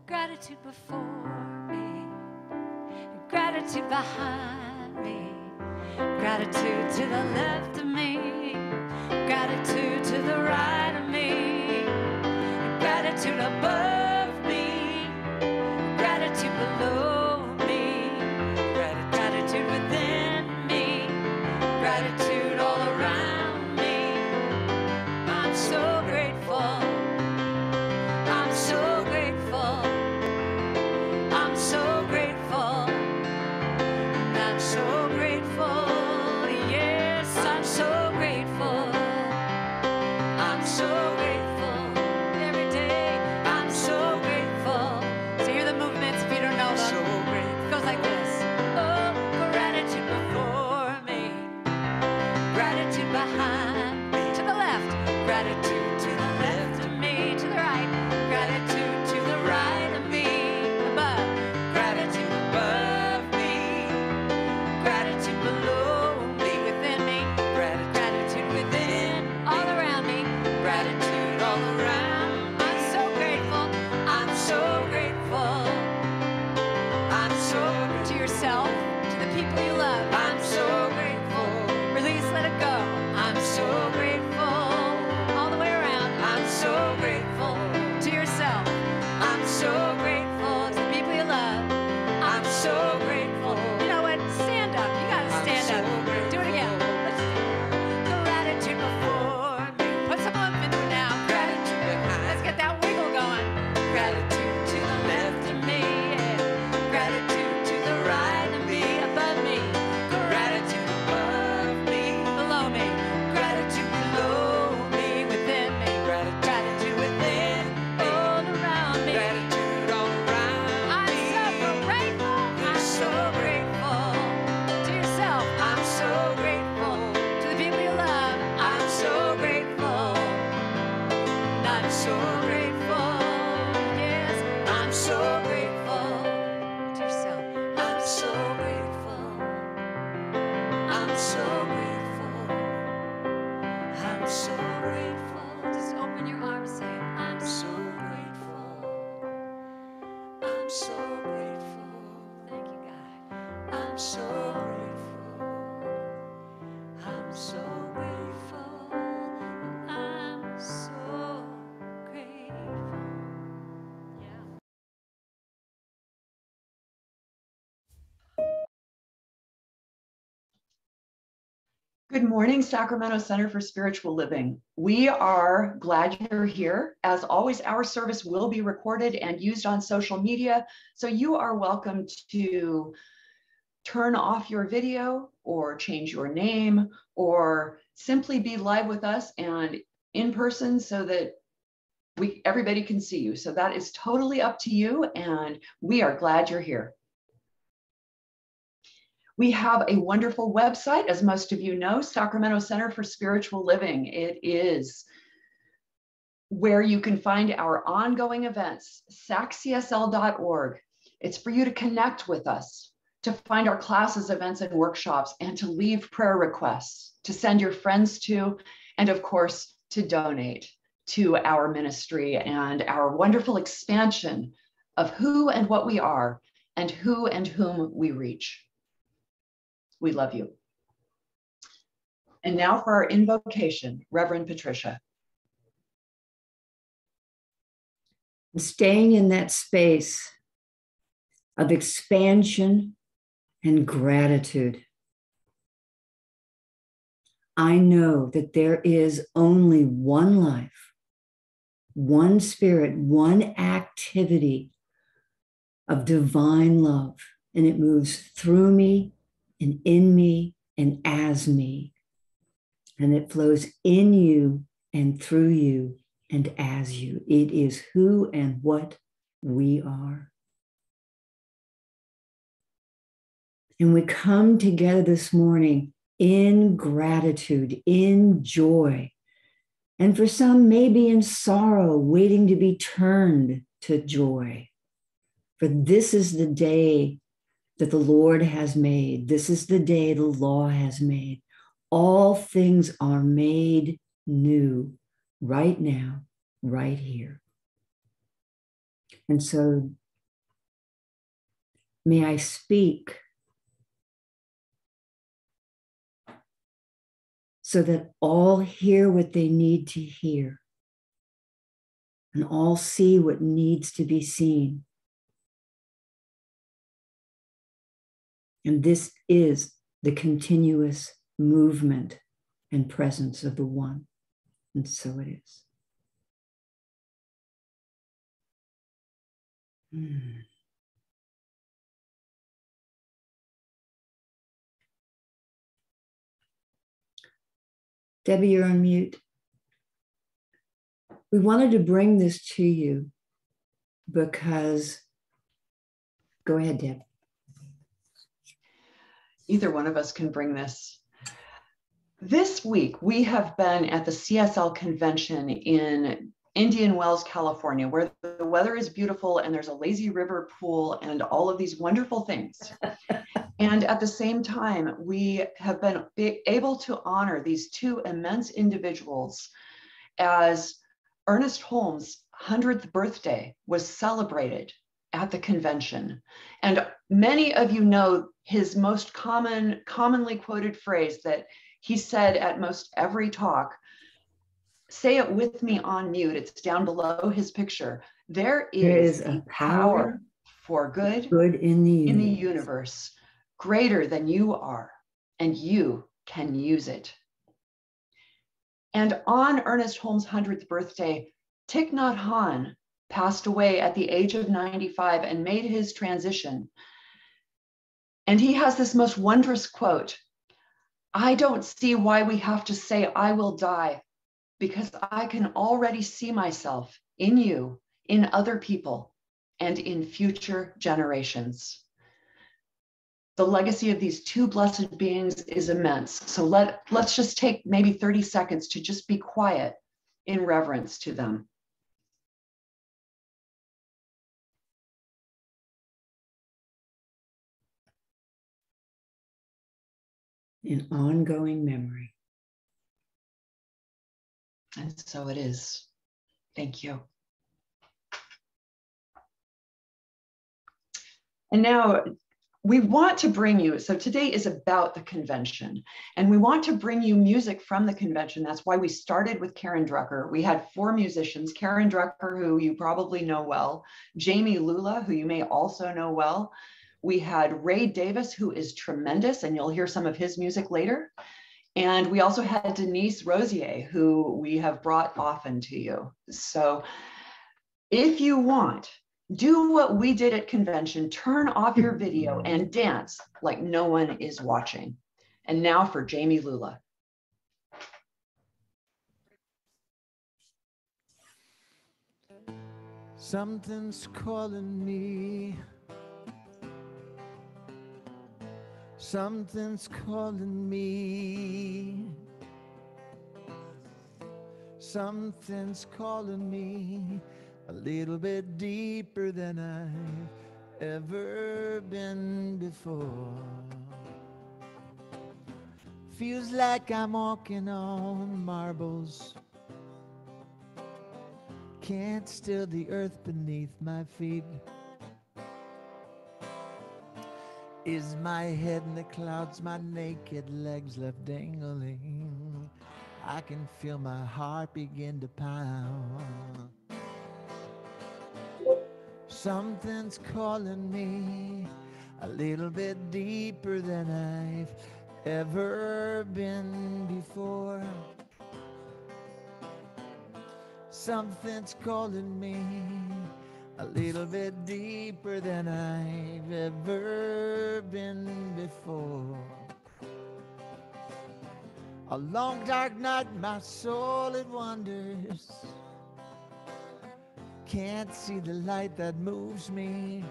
Gratitude before me, gratitude behind me, gratitude to the left of me, gratitude to the right of me, gratitude above me, gratitude below me, gratitude within me, gratitude all around me. I'm so grateful. I'm so grateful. I'm so grateful. And I'm so grateful. Yes, I'm so grateful. I'm so grateful. Every day, I'm so grateful. So hear the movements if you don't know them. So grateful. It goes like this. Oh, gratitude before me. Gratitude behind me. To the left. Gratitude to the left of me. To the right. Gratitude to the right of me. Above. Gratitude above me. Gratitude below me. Within me. Gratitude within. All around me. Gratitude all around. I'm so grateful. I'm so grateful. I'm so to yourself, to the people you love. I'm so grateful. Release, let it go. I'm so grateful. All the way around. I'm so grateful. To yourself. I'm so grateful. To the people you love. I'm so grateful. You know what? Stand up. You gotta stand up. Do it again. Let's do it. Gratitude before me. Put some oomph into it now. Gratitude behind. Let's get that wiggle going. Gratitude to the left of me. Yeah. Gratitude to the right of me. Above me. Gratitude above me. Below me. Gratitude below me. Within me. Gratitude within. All around me. Gratitude all around me. I'm so grateful. I'm so grateful. To yourself. I'm so grateful. To the people you love. I'm so grateful. And I'm so grateful. Yes, I'm so grateful. To yourself. I'm so grateful. I'm so grateful. I'm so grateful. Just open your arms, say it. I'm so grateful. I'm so grateful. Thank you, God. I'm so grateful. I'm so grateful. I'm so grateful. Yeah. Good morning, Sacramento Center for Spiritual Living. We are glad you're here. As always, our service will be recorded and used on social media, so you are welcome to turn off your video or change your name or simply be live with us and in person so that everybody can see you. So that is totally up to you, and we are glad you're here. We have a wonderful website, as most of you know, Sacramento Center for Spiritual Living. It is where you can find our ongoing events, saccsl.org. It's for you to connect with us, to find our classes, events, and workshops, and to leave prayer requests, to send your friends to, and of course, to donate to our ministry and our wonderful expansion of who and what we are and who and whom we reach. We love you. And now for our invocation, Reverend Patricia. Staying in that space of expansion and gratitude. I know that there is only one life, one spirit, one activity of divine love, and it moves through me and in me and as me, and it flows in you and through you and as you. It is who and what we are. And we come together this morning in gratitude, in joy, and for some maybe in sorrow, waiting to be turned to joy. For this is the day that the Lord has made. This is the day the law has made. All things are made new right now, right here. And so may I speak so that all hear what they need to hear and all see what needs to be seen. And this is the continuous movement and presence of the one. And so it is. Debbie, you're on mute. We wanted to bring this to you because, go ahead, Deb. Either one of us can bring this. This week, we have been at the CSL convention in Indian Wells, California, where the weather is beautiful and there's a lazy river pool and all of these wonderful things. And at the same time, we have been able to honor these two immense individuals as Ernest Holmes' 100th birthday was celebrated at the convention. And many of you know his most commonly quoted phrase that he said at most every talk. Say it with me on mute. It's down below his picture. There is a power for good in the universe greater than you are, and you can use it. And on Ernest Holmes' 100th birthday, Thich Nhat Hanh passed away at the age of 95 and made his transition. And he has this most wondrous quote: "I don't see why we have to say I will die, because I can already see myself in you, in other people, and in future generations." The legacy of these two blessed beings is immense. So let's just take maybe 30 seconds to just be quiet in reverence to them. In ongoing memory. And so it is. Thank you. And now we want to bring you, so today is about the convention, and we want to bring you music from the convention. That's why we started with Karen Drucker. We had 4 musicians: Karen Drucker, who you probably know well; Jamie Lula, who you may also know well. We had Ray Davis, who is tremendous, and you'll hear some of his music later. And we also had Denise Rosier, who we have brought often to you. So if you want, do what we did at convention, turn off your video and dance like no one is watching. And now for Jamie Lula. Something's calling me. Something's calling me. Something's calling me a little bit deeper than I've ever been before. Feels like I'm walking on marbles. Can't still the earth beneath my feet. Is my head in the clouds, my naked legs left dangling? I can feel my heart begin to pound. Something's calling me a little bit deeper than I've ever been before. Something's calling me a little bit deeper than I've ever been before. A long dark night, my soul it wanders. Can't see the light that moves me.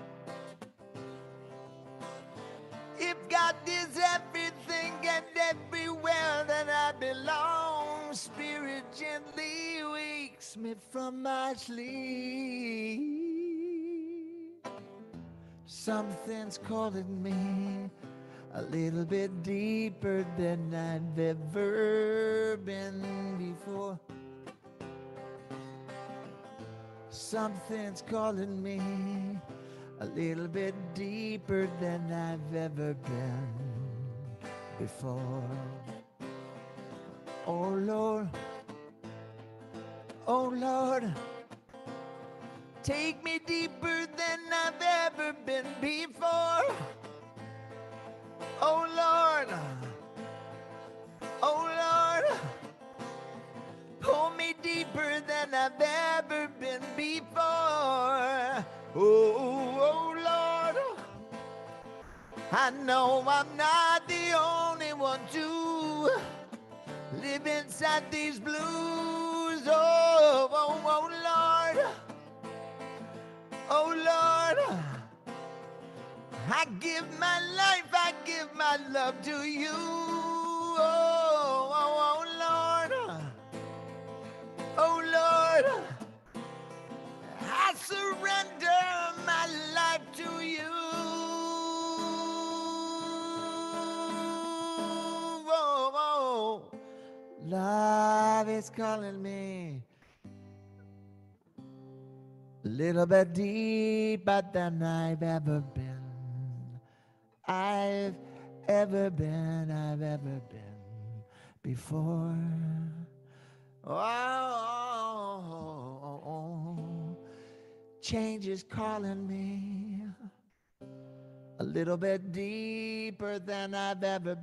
If God is everything and everywhere, then I belong. Spirit gently wakes me from my sleep. Something's calling me a little bit deeper than I've ever been before. Something's calling me a little bit deeper than I've ever been before. Oh Lord, oh Lord, take me deeper than I've ever been before. Oh Lord, oh Lord, pull me deeper than I've ever been before. Oh Lord, I know I'm not the only one to live inside these blues. Oh Lord, oh Lord, I give my life, I give my love to you. Oh Lord, oh Lord, I surrender my life to you. Love is calling me a little bit deeper than I've ever been. I've ever been before. Oh, change is calling me a little bit deeper than I've ever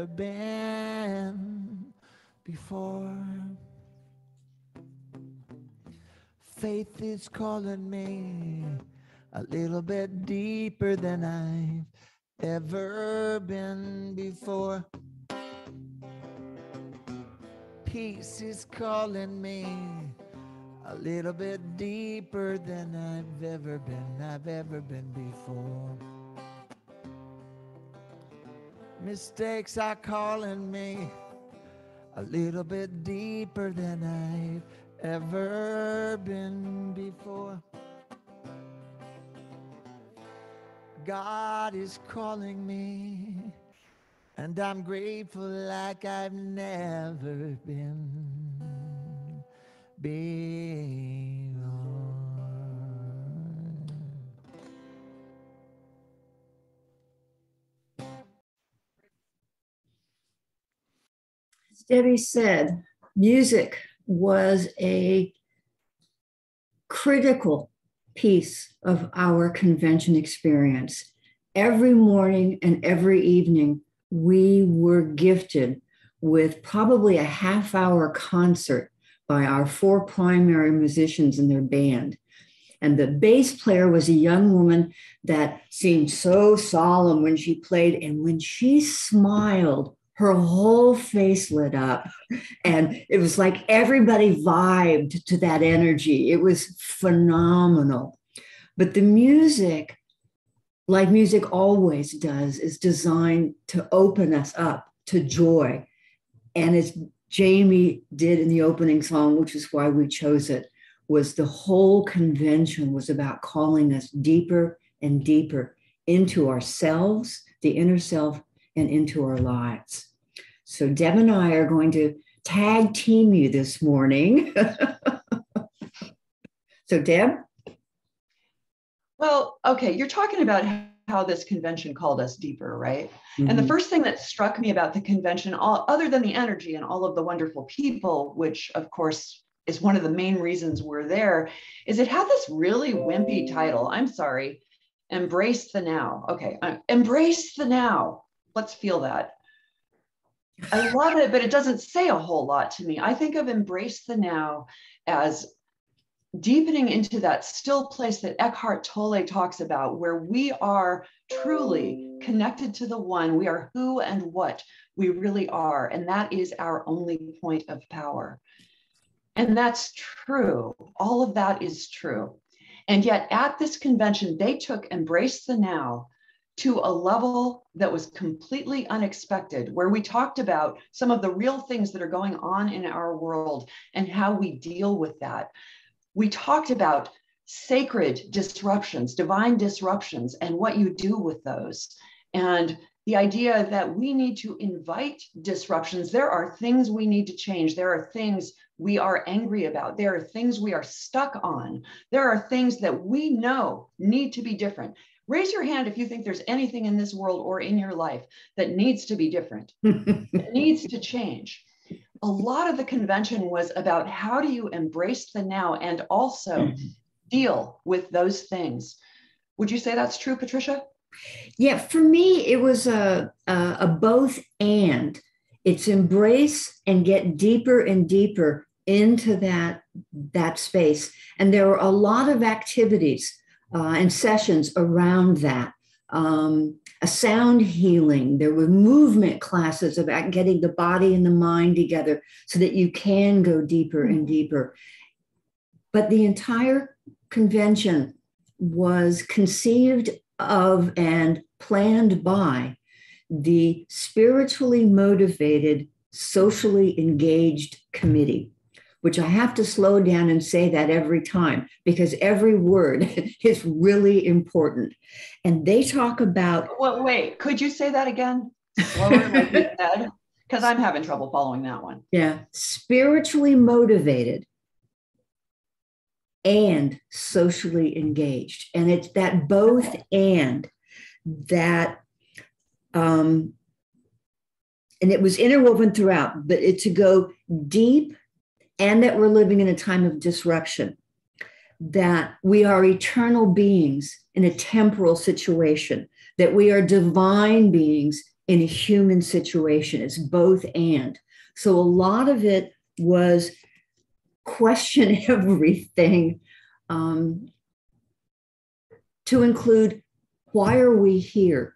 been before. Faith is calling me a little bit deeper than I've ever been before. Peace is calling me a little bit deeper than I've ever been before. Mistakes are calling me a little bit deeper than I've ever been before. God is calling me, and I'm grateful like I've never been before. As Debbie said, music was a critical piece of our convention experience. Every morning and every evening, we were gifted with probably a half-hour concert by our 4 primary musicians and their band. And the bass player was a young woman that seemed so solemn when she played. And when she smiled, her whole face lit up. And it was like everybody vibed to that energy. It was phenomenal. But the music, like music always does, is designed to open us up to joy. And as Jamie did in the opening song, which is why we chose it, was the whole convention was about calling us deeper and deeper into ourselves, the inner self, and into our lives. So Deb and I are going to tag team you this morning. So Deb? Well, okay, you're talking about how this convention called us deeper, right? Mm-hmm. And the first thing that struck me about the convention, other than the energy and all of the wonderful people, which of course is one of the main reasons we're there, is it had this really wimpy title. I'm sorry, Embrace the Now. Okay, Embrace the Now. Let's feel that. I love it, but it doesn't say a whole lot to me. I think of Embrace the Now as deepening into that still place that Eckhart Tolle talks about, where we are truly connected to the one. We are who and what we really are. And that is our only point of power. And that's true. All of that is true. And yet at this convention, they took Embrace the Now to a level that was completely unexpected, where we talked about some of the real things that are going on in our world and how we deal with that. We talked about sacred disruptions, divine disruptions, and what you do with those. And the idea that we need to invite disruptions. There are things we need to change. There are things we are angry about. There are things we are stuck on. There are things that we know need to be different. Raise your hand if you think there's anything in this world or in your life that needs to be different, that needs to change. A lot of the convention was about how do you embrace the now and also deal with those things. Would you say that's true, Patricia? Yeah, for me, it was a both and. It's embrace and get deeper and deeper into that space. And there were a lot of activities and sessions around that. A sound healing. There were movement classes about getting the body and the mind together so that you can go deeper and deeper. But the entire convention was conceived of and planned by the spiritually motivated, socially engaged committee, which I have to slow down and say that every time because every word is really important. And they talk about... Well, wait, could you say that again? Slower, like you said? Because I'm having trouble following that one. Yeah, spiritually motivated and socially engaged. And it's that both and that, and it was interwoven throughout, but it's to go deep and that we're living in a time of disruption, that we are eternal beings in a temporal situation, that we are divine beings in a human situation. It's both and. So a lot of it was question everything to include, why are we here?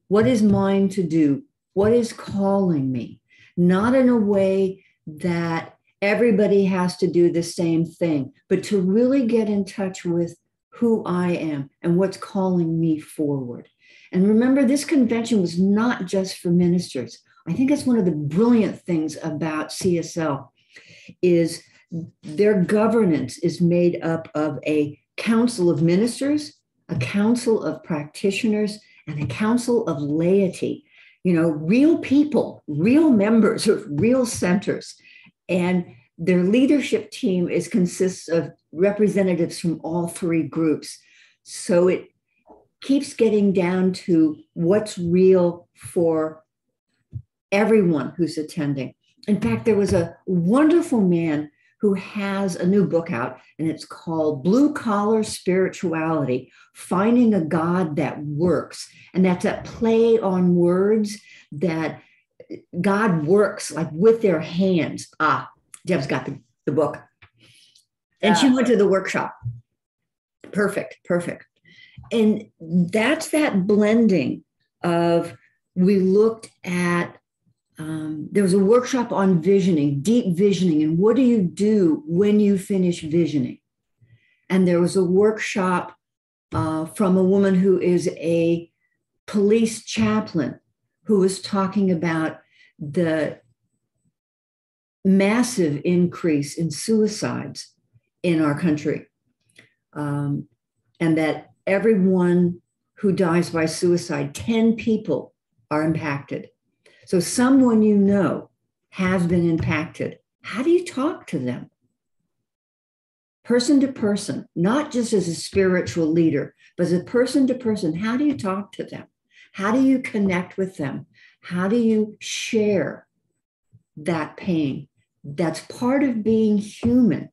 What is mine to do? What is calling me? Not in a way that everybody has to do the same thing, but to really get in touch with who I am and what's calling me forward. And remember, this convention was not just for ministers. I think that's one of the brilliant things about CSL is their governance is made up of a council of ministers, a council of practitioners, and a council of laity. You know, real people, real members of real centers. And their leadership team consists of representatives from all three groups. So it keeps getting down to what's real for everyone who's attending. In fact, there was a wonderful man who has a new book out, and it's called Blue Collar Spirituality, Finding a God That Works. And that's a play on words that God works like with their hands. Deb's got the book. And she went to the workshop. Perfect. And that's that blending of, we looked at, there was a workshop on visioning, deep visioning, and what do you do when you finish visioning? And there was a workshop from a woman who is a police chaplain who was talking about the massive increase in suicides in our country. And that everyone who dies by suicide, 10 people are impacted. So someone you know has been impacted. How do you talk to them? Person to person, not just as a spiritual leader, but as a person to person. How do you talk to them? How do you connect with them? How do you share that pain? That's part of being human.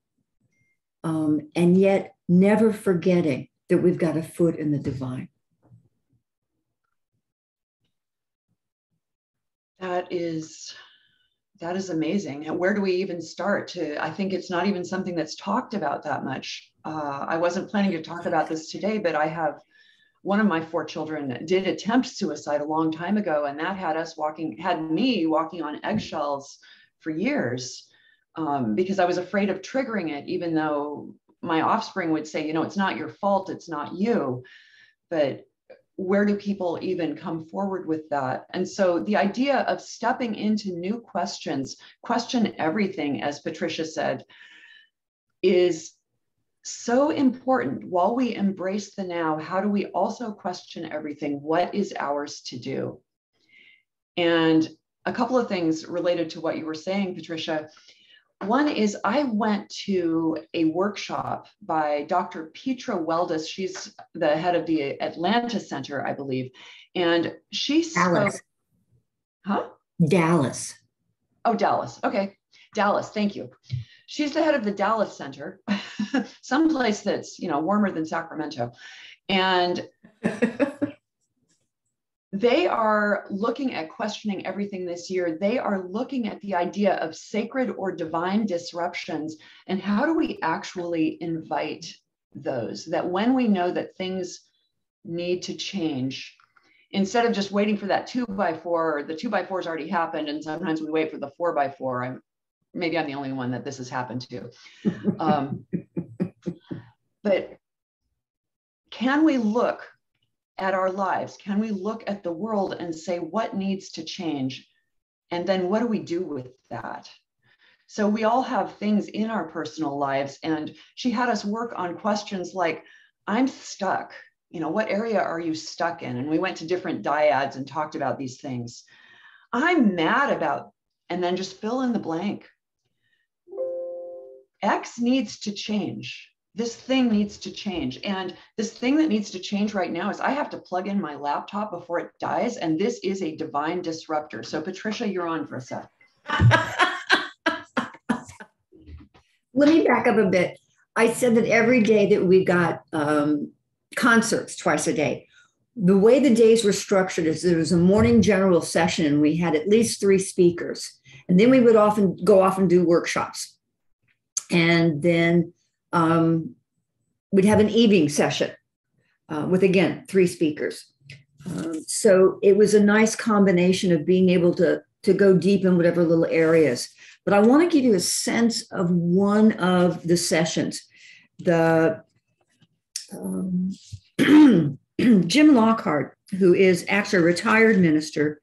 And yet never forgetting that we've got a foot in the divine. That is amazing. And where do we even start? I think it's not even something that's talked about that much. I wasn't planning to talk about this today, but I have one of my 4 children did attempt suicide a long time ago, and that had me walking on eggshells for years because I was afraid of triggering it, even though my offspring would say, it's not your fault, it's not you. But where do people even come forward with that? And so the idea of stepping into new questions, question everything, as Patricia said, is so important. While we embrace the now, how do we also question everything? What is ours to do? And a couple of things related to what you were saying, Patricia. One is I went to a workshop by Dr. Petra Weldes. She's the head of the Atlanta Center, I believe. And she spoke. Dallas. Huh? Dallas. Oh, Dallas. Okay. Dallas. Thank you. She's the head of the Dallas Center, someplace that's, warmer than Sacramento. And they are looking at questioning everything this year. They are looking at the idea of sacred or divine disruptions and how do we actually invite those, that when we know that things need to change, instead of just waiting for that 2x4, or the 2x4's already happened, and sometimes we wait for the 4x4. Maybe I'm the only one that this has happened to. But can we look at our lives? Can we look at the world and say, what needs to change? And then what do we do with that? So we all have things in our personal lives. And she had us work on questions like, I'm stuck. What area are you stuck in? And we went to different dyads and talked about these things. I'm mad about, and then just fill in the blank. X needs to change. This thing needs to change. And this thing that needs to change right now is I have to plug in my laptop before it dies. And this is a divine disruptor. So Patricia, you're on for a sec. Let me back up a bit. I said that every day that we got concerts twice a day. The way the days were structured is there was a morning general session and we had at least 3 speakers. And then we would often go off and do workshops. And then we'd have an evening session with, again, 3 speakers. So it was a nice combination of being able to go deep in whatever little areas. But I want to give you a sense of one of the sessions. The Jim Lockhart, who is actually a retired minister,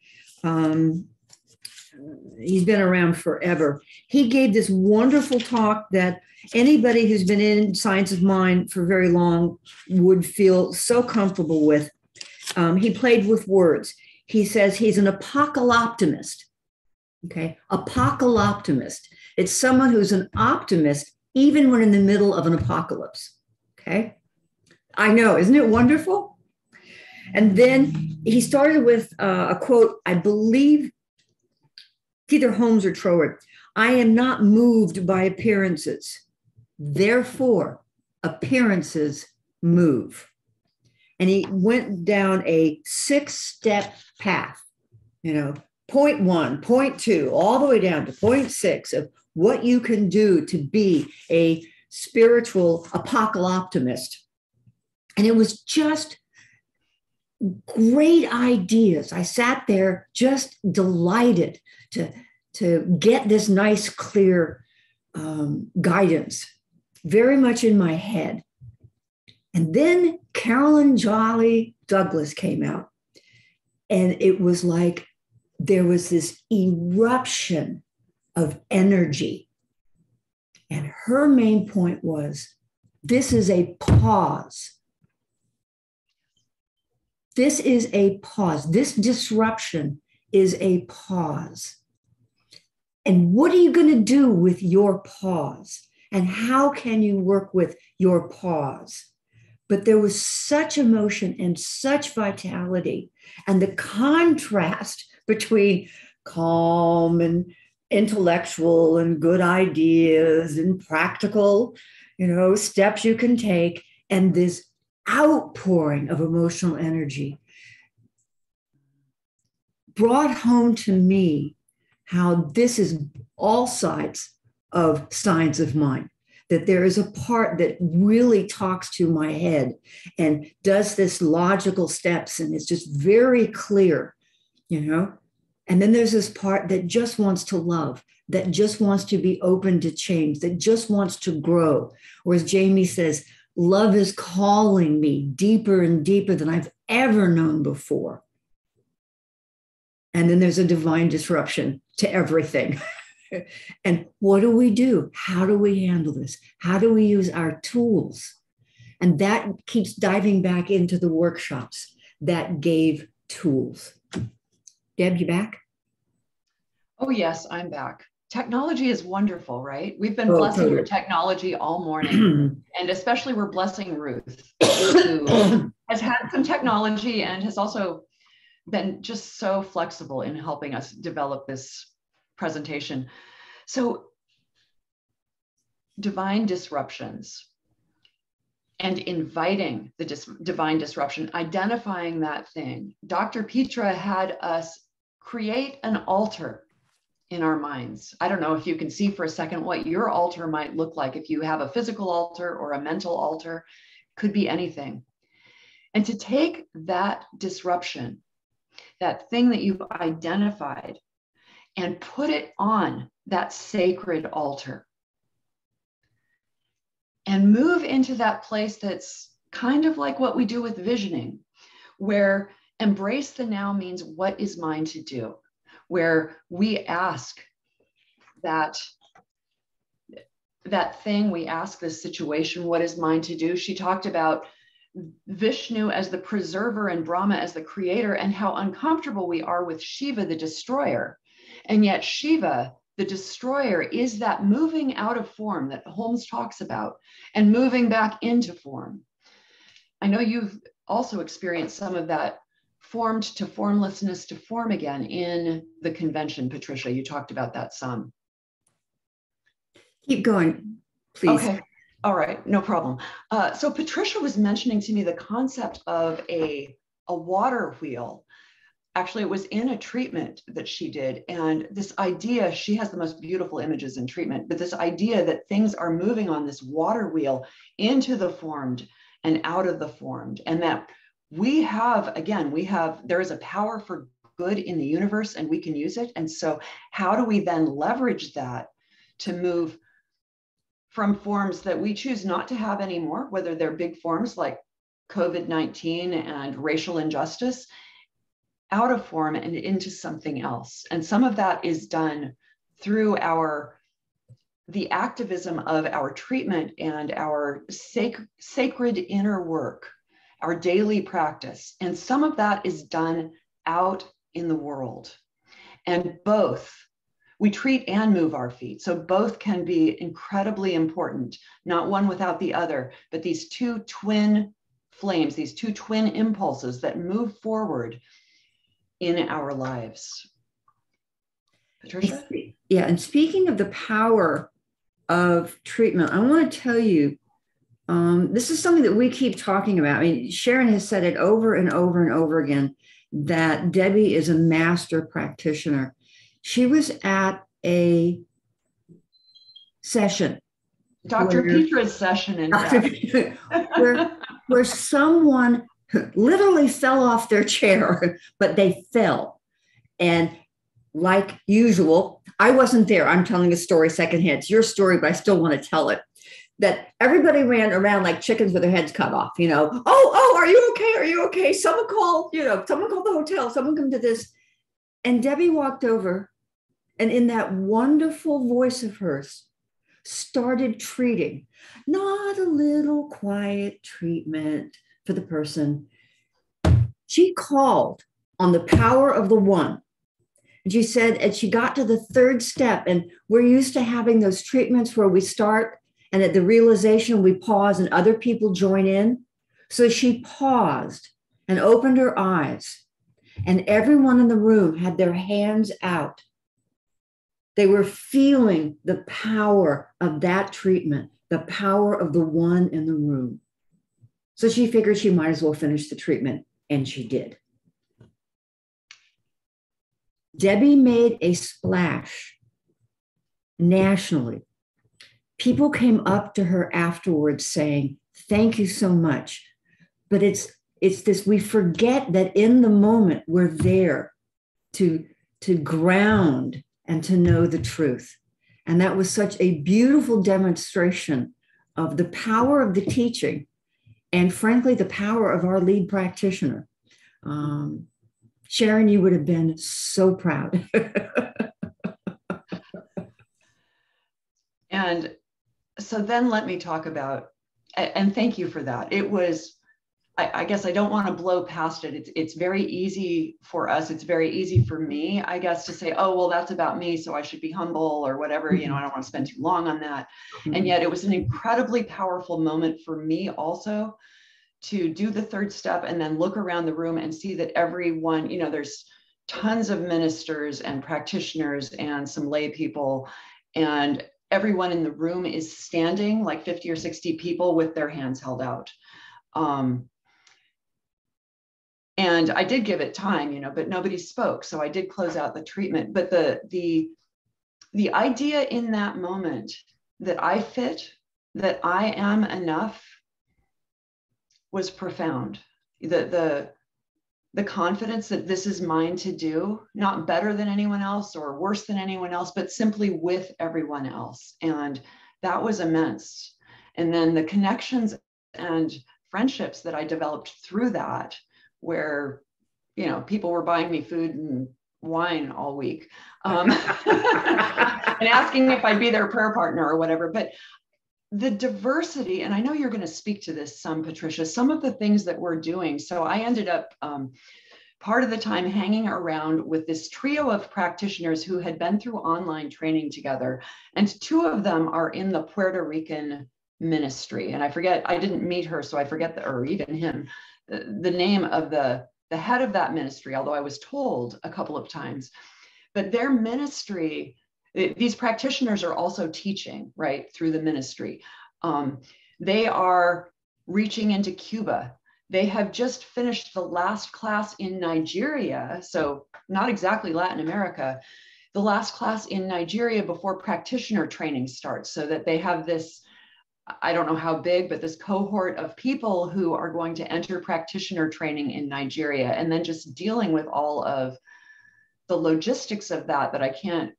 he's been around forever. He gave this wonderful talk that anybody who's been in science of mind for very long would feel so comfortable with. He played with words. He says he's an apocalyptimist. Okay, apocalyptimist. It's someone who's an optimist even when in the middle of an apocalypse. Okay, I know, isn't it wonderful? And then he started with a quote, I believe, either Holmes or Troward. I am not moved by appearances. Therefore, appearances move. And he went down a 6-step path, point 1, point 2, all the way down to point 6 of what you can do to be a spiritual apocalyptimist. And it was just great ideas. I sat there just delighted to get this nice, clear guidance, very much in my head. And then Carolyn Jolly Douglas came out, and it was like there was this eruption of energy. And her main point was, this is a pause. This is a pause. This disruption is a pause. And what are you going to do with your pause? And how can you work with your pause? But there was such emotion and such vitality. And the contrast between calm and intellectual and good ideas and practical, steps you can take, and this outpouring of emotional energy brought home to me how this is all sides of science of mind, that there is a part that really talks to my head and does this logical steps, and it's just very clear, And then there's this part that just wants to love, that just wants to be open to change, that just wants to grow. Or as Jamie says, love is calling me deeper and deeper than I've ever known before. And then there's a divine disruption to everything. And what do we do? How do we handle this? How do we use our tools? And that keeps diving back into the workshops that gave tools. Deb, you back? Oh, yes, I'm back. technology is wonderful, right? We've been blessing your technology all morning. And especially we're blessing Ruth, who has had some technology and has also been just so flexible in helping us develop this presentation. So divine disruptions and inviting the divine disruption, identifying that thing. Dr. Petra had us create an altar in our minds. I don't know if you can see for a second what your altar might look like. If you have a physical altar or a mental altar, could be anything. And to take that disruption, that thing that you've identified, and put it on that sacred altar. And move into that place that's kind of like what we do with visioning, where embrace the now means what is mine to do, where we ask that thing, we ask this situation, what is mine to do? She talked about Vishnu as the preserver and Brahma as the creator, and how uncomfortable we are with Shiva, the destroyer. And yet Shiva, the destroyer, is that moving out of form that Holmes talks about and moving back into form. I know you've also experienced some of that formed to formlessness to form again in the convention. Patricia, you talked about that some. Keep going, please. Okay. All right, no problem. So Patricia was mentioning to me the concept of a water wheel. Actually, it was in a treatment that she did. And this idea, she has the most beautiful images in treatment, but this idea that things are moving on this water wheel into the formed and out of the formed. And that there is a power for good in the universe and we can use it. And so how do we then leverage that to move from forms that we choose not to have anymore, whether they're big forms like COVID-19 and racial injustice, out of form and into something else. And some of that is done through the activism of our treatment and our sacred inner work, our daily practice. And some of that is done out in the world. And both, we treat and move our feet. So both can be incredibly important, not one without the other, but these two twin flames, these two twin impulses that move forward in our lives. Patricia? Yeah, and speaking of the power of treatment, I want to tell you, this is something that we keep talking about. I mean, Sharon has said it over and over and over again, that Debbie is a master practitioner. She was at a session. Dr. Petra's session, in fact. where someone literally fell off their chair, but they fell. And like usual, I wasn't there. I'm telling a story secondhand. It's your story, but I still want to tell it. That everybody ran around like chickens with their heads cut off, Oh, are you okay? Are you okay? Someone call the hotel. Someone come to this. And Debbie walked over and in that wonderful voice of hers, started treating, not a little quiet treatment for the person. She called on the power of the one. And she said, and she got to the third step, and we're used to having those treatments where we start and at the realization we pause and other people join in. So she paused and opened her eyes, and everyone in the room had their hands out. They were feeling the power of that treatment, the power of the one in the room. So she figured she might as well finish the treatment, and she did. Debbie made a splash nationally. People came up to her afterwards saying, "Thank you so much." But it's this, we forget that in the moment we're there to ground and to know the truth. And that was such a beautiful demonstration of the power of the teaching and, frankly, the power of our lead practitioner. Sharon, you would have been so proud. And so then let me talk about, and thank you for that. It was, I guess I don't want to blow past it. It's very easy for us. It's very easy for me, I guess, to say, oh, well, that's about me, so I should be humble or whatever. You know, I don't want to spend too long on that. And yet it was an incredibly powerful moment for me also to do the third step and then look around the room and see that everyone, you know, there's tons of ministers and practitioners and some lay people, and everyone in the room is standing, like 50 or 60 people with their hands held out. And I did give it time, you know, but nobody spoke. So I did close out the treatment. But the idea in that moment that I fit, that I am enough, was profound. The confidence that this is mine to do, not better than anyone else or worse than anyone else, but simply with everyone else. And that was immense. And then the connections and friendships that I developed through that, where, you know, people were buying me food and wine all week, and asking if I'd be their prayer partner or whatever. But the diversity, and I know you're going to speak to this some, Patricia, some of the things that we're doing. So I ended up part of the time hanging around with this trio of practitioners who had been through online training together. And two of them are in the Puerto Rican ministry. And I forget, I didn't meet her, so I forget, or even him, the name of the head of that ministry, although I was told a couple of times. But their ministry, these practitioners are also teaching, right, through the ministry. They are reaching into Cuba. They have just finished the last class in Nigeria, so not exactly Latin America, the last class in Nigeria before practitioner training starts, so that they have this, I don't know how big, but this cohort of people who are going to enter practitioner training in Nigeria, and then just dealing with all of the logistics of that I can't,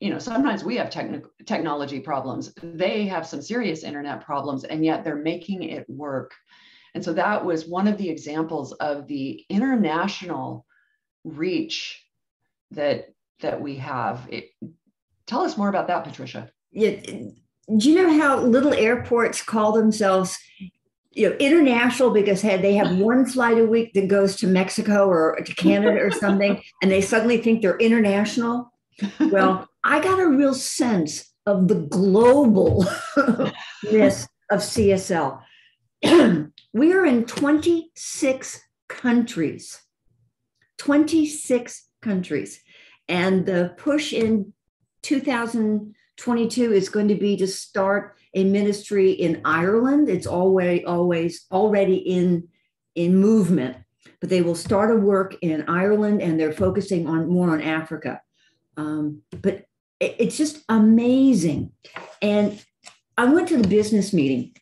you know, sometimes we have technology problems. They have some serious internet problems, and yet they're making it work. And so that was one of the examples of the international reach that we have. Tell us more about that, Patricia. Yeah. Do you know how little airports call themselves, you know, international, because they have one flight a week that goes to Mexico or to Canada or something, and they suddenly think they're international? Well, I got a real sense of the globalness of CSL. We are in 26 countries, 26 countries. And the push in 2022 is going to be to start a ministry in Ireland. It's already in movement, but they will start a work in Ireland, and they're focusing more on Africa. But it's just amazing. And I went to the business meeting,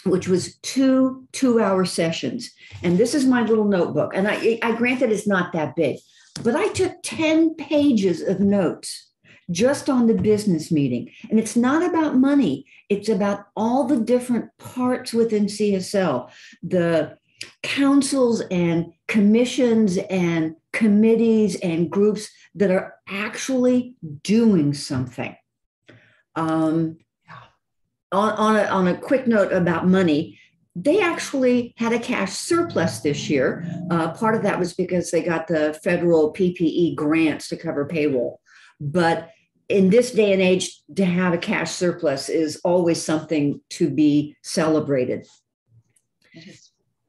which was two-hour sessions. And this is my little notebook. And I granted it's not that big, but I took 10 pages of notes just on the business meeting. And it's not about money. It's about all the different parts within CSL, the councils and commissions and committees and groups that are actually doing something. On a quick note about money, they actually had a cash surplus this year. Part of that was because they got the federal PPE grants to cover payroll. But in this day and age, to have a cash surplus is always something to be celebrated.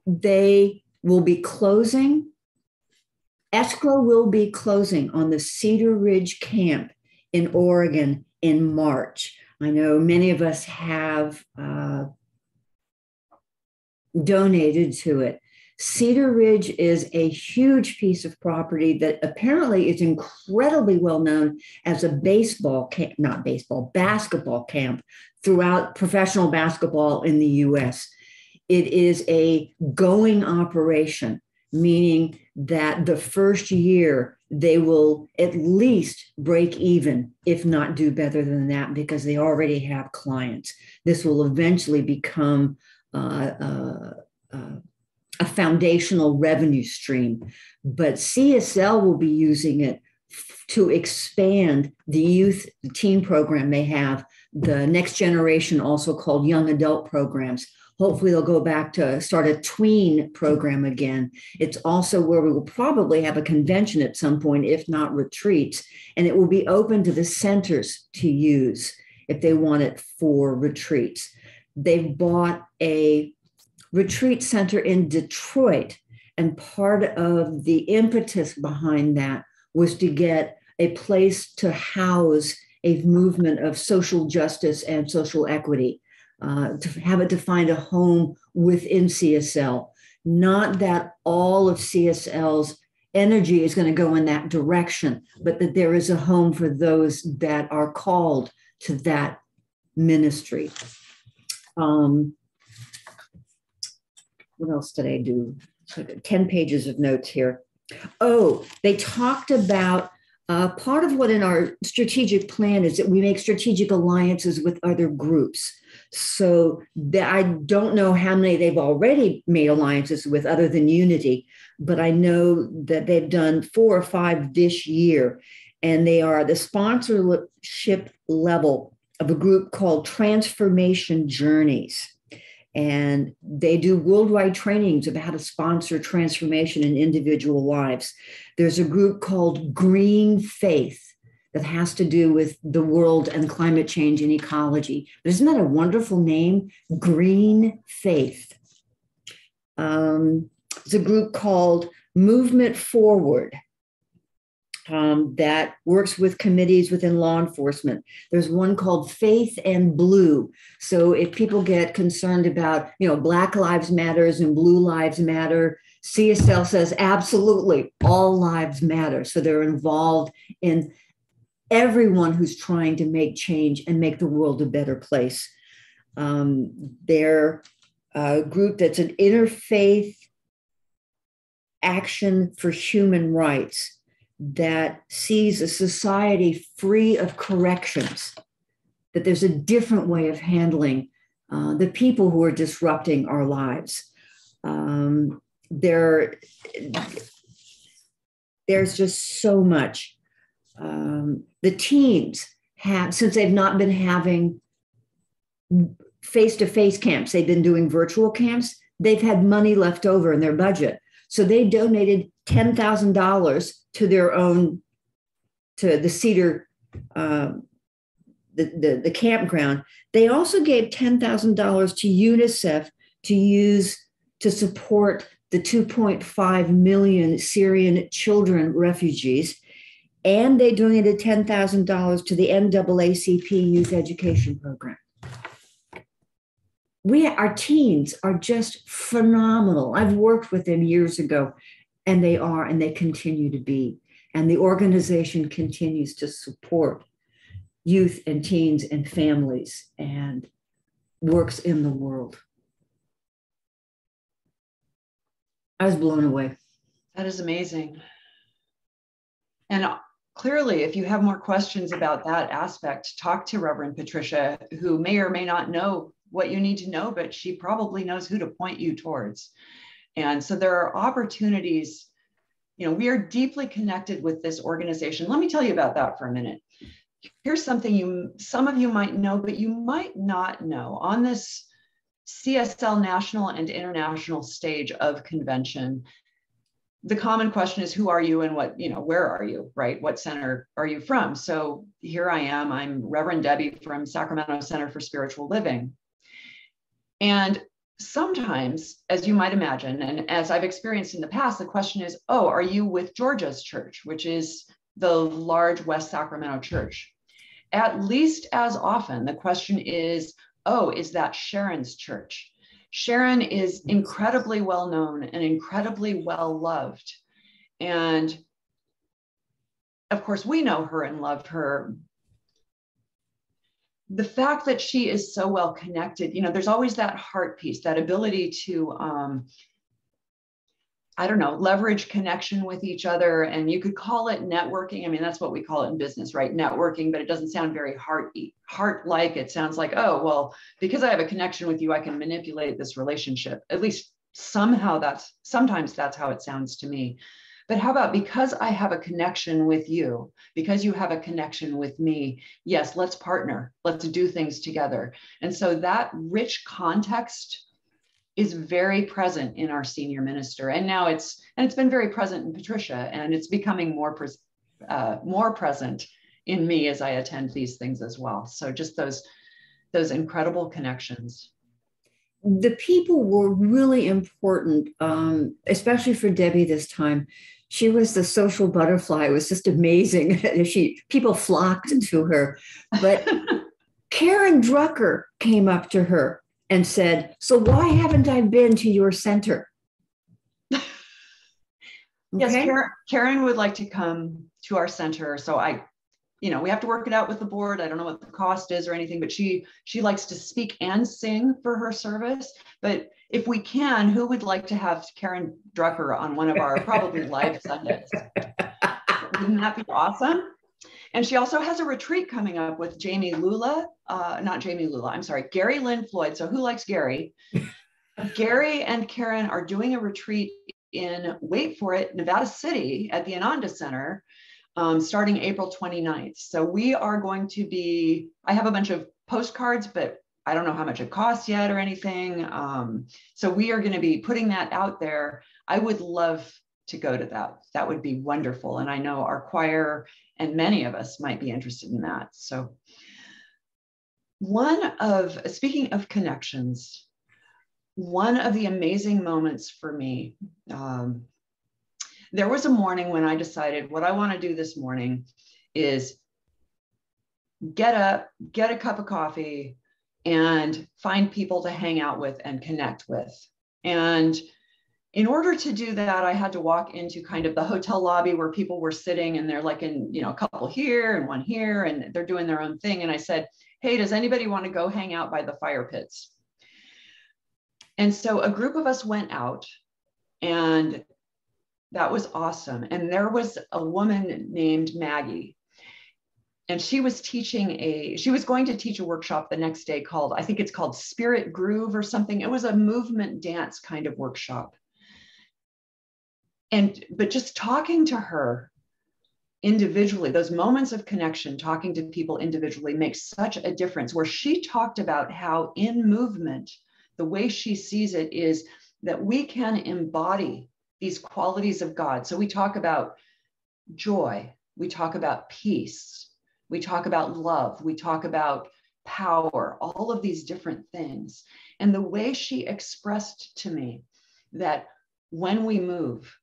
They will be closing. Escrow will be closing on the Cedar Ridge camp in Oregon in March. I know many of us have donated to it. Cedar Ridge is a huge piece of property that apparently is incredibly well known as a basketball camp throughout professional basketball in the US. It is a going operation, meaning that the first year they will at least break even, if not do better than that, because they already have clients. This will eventually become a foundational revenue stream, but CSL will be using it to expand the youth teen program they have the next generation, also called young adult programs. Hopefully they'll go back to start a tween program again. It's also where we will probably have a convention at some point, if not retreats, and it will be open to the centers to use if they want it for retreats. They've bought a retreat center in Detroit, and part of the impetus behind that was to get a place to house a movement of social justice and social equity. To have it to find a home within CSL, not that all of CSL's energy is going to go in that direction, but that there is a home for those that are called to that ministry. What else did I do? 10 pages of notes here. Oh, they talked about part of what in our strategic plan is that we make strategic alliances with other groups. So I don't know how many they've already made alliances with other than Unity, but I know that they've done 4 or 5 this year, and they are the sponsorship level of a group called Transformation Journeys. And they do worldwide trainings of how to sponsor transformation in individual lives. There's a group called Green Faith that has to do with the world and climate change and ecology. But isn't that a wonderful name? Green Faith. There's a group called Movement Forward that works with committees within law enforcement. There's one called Faith and Blue. So if people get concerned about, Black Lives Matters and Blue Lives Matter, CSL says absolutely all lives matter. So they're involved in everyone who's trying to make change and make the world a better place. They're a group that's an interfaith action for human rights that sees a society free of corrections, that there's a different way of handling the people who are disrupting our lives. There's just so much. The teens have, since they've not been having face-to-face camps, they've been doing virtual camps, they've had money left over in their budget. So they donated $10,000 to their own, to the Cedar, the campground. They also gave $10,000 to UNICEF to use to support the 2.5 million Syrian children refugees. And they donated $10,000 to the NAACP Youth Education Program. Our teens are just phenomenal. I've worked with them years ago, and they continue to be. And the organization continues to support youth and teens and families and works in the world. I was blown away. That is amazing. And clearly, if you have more questions about that aspect, talk to Reverend Patricia, who may or may not know what you need to know, but she probably knows who to point you towards. And so there are opportunities. We are deeply connected with this organization. Let me tell you about that for a minute. Here's something some of you might know, but you might not know. On this CSL national and international stage of convention, the common question is, who are you and where are you, right? What center are you from? So here I am. I'm Reverend Debbie from Sacramento Center for Spiritual Living. And sometimes, as you might imagine, and as I've experienced in the past, the question is, are you with Georgia's church, which is the large West Sacramento church? At least as often, the question is, is that Sharon's church? Sharon is incredibly well known and incredibly well loved. And of course, we know her and love her. The fact that she is so well connected, there's always that heart piece, that ability to, leverage connection with each other. And you could call it networking. I mean, that's what we call it in business, right? Networking, but it doesn't sound very heart-like. It sounds like, because I have a connection with you, I can manipulate this relationship. At least sometimes that's how it sounds to me. But how about, because I have a connection with you, because you have a connection with me, yes, let's partner, let's do things together. And so that rich context is very present in our senior minister. And now it's been very present in Patricia, and it's becoming more present in me as I attend these things as well. So just those incredible connections. The people were really important, especially for Debbie this time. She was the social butterfly. It was just amazing. People flocked to her. But Karen Drucker came up to her and said, "So why haven't I been to your center?" Okay? Yes, Karen would like to come to our center. So we have to work it out with the board. I don't know what the cost is or anything, but she likes to speak and sing for her service. But if we can, who would like to have Karen Drucker on one of our probably live Sundays? Wouldn't that be awesome? And she also has a retreat coming up with Gary Lynn Floyd. So who likes Gary? Gary and Karen are doing a retreat in, wait for it, Nevada City at the Ananda Center, starting April 29th. So we are going to be, I have a bunch of postcards, but I don't know how much it costs yet or anything. So we are going to be putting that out there. I would love to go to that. That would be wonderful. And I know our choir and many of us might be interested in that. So speaking of connections, one of the amazing moments for me, there was a morning when I decided what I want to do this morning is get up, get a cup of coffee, and find people to hang out with and connect with. And in order to do that, I had to walk into kind of the hotel lobby where people were sitting, and they're like in, a couple here and one here, and they're doing their own thing. And I said, "Hey, does anybody want to go hang out by the fire pits?" And so a group of us went out, and that was awesome. And there was a woman named Maggie, and she was going to teach a workshop the next day called, I think it's called Spirit Groove or something. It was a movement dance kind of workshop. But just talking to her individually, those moments of connection, talking to people individually makes such a difference, where she talked about how in movement, the way she sees it is that we can embody these qualities of God. So we talk about joy, we talk about peace, we talk about love, we talk about power, all of these different things. And the way she expressed to me that when we move,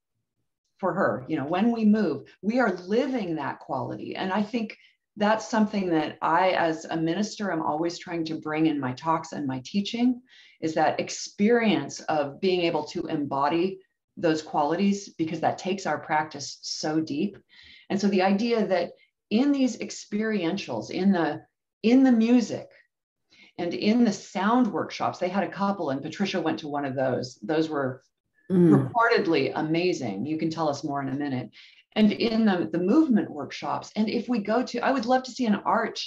for her, when we move, we are living that quality. And I think that's something that I, as a minister, am always trying to bring in my talks and my teaching, is that experience of being able to embody those qualities, because that takes our practice so deep. And so the idea that in these experientials, in the music and in the sound workshops, they had a couple, and Patricia went to one of those. Those were reportedly amazing. You can tell us more in a minute. And in the movement workshops, and if we go to, I would love to see an art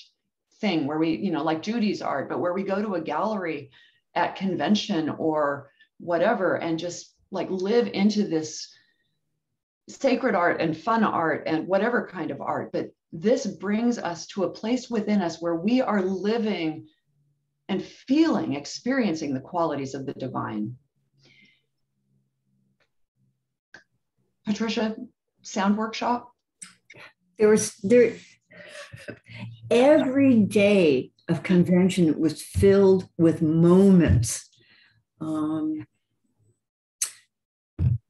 thing where we, like Judy's art, but where we go to a gallery at convention or whatever, and just like live into this sacred art and fun art and whatever kind of art. But this brings us to a place within us where we are living and experiencing the qualities of the divine. Patricia, sound workshop? Every day of convention was filled with moments.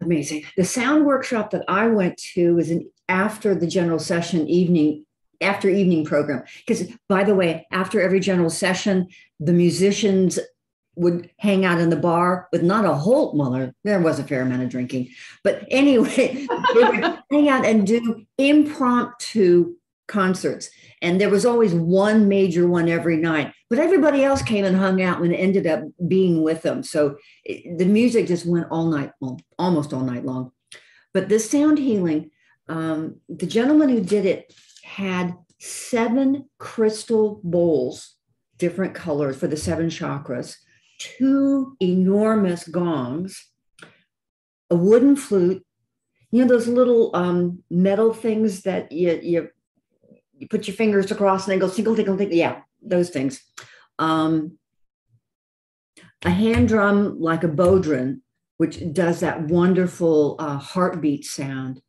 Amazing. The sound workshop that I went to was after the general session evening program. Because, by the way, after every general session, the musicians would hang out in the bar with not a whole, well, there was a fair amount of drinking, but anyway, they would hang out and do impromptu concerts. And there was always one major one every night, but everybody else came and hung out and ended up being with them. So the music just went all night long, almost all night long. But this sound healing, the gentleman who did it had 7 crystal bowls, different colors for the 7 chakras, 2 enormous gongs, a wooden flute. those little metal things that you put your fingers across and they go tinkle, tinkle, tinkle. Yeah, those things. A hand drum like a bodhrán, which does that wonderful heartbeat sound.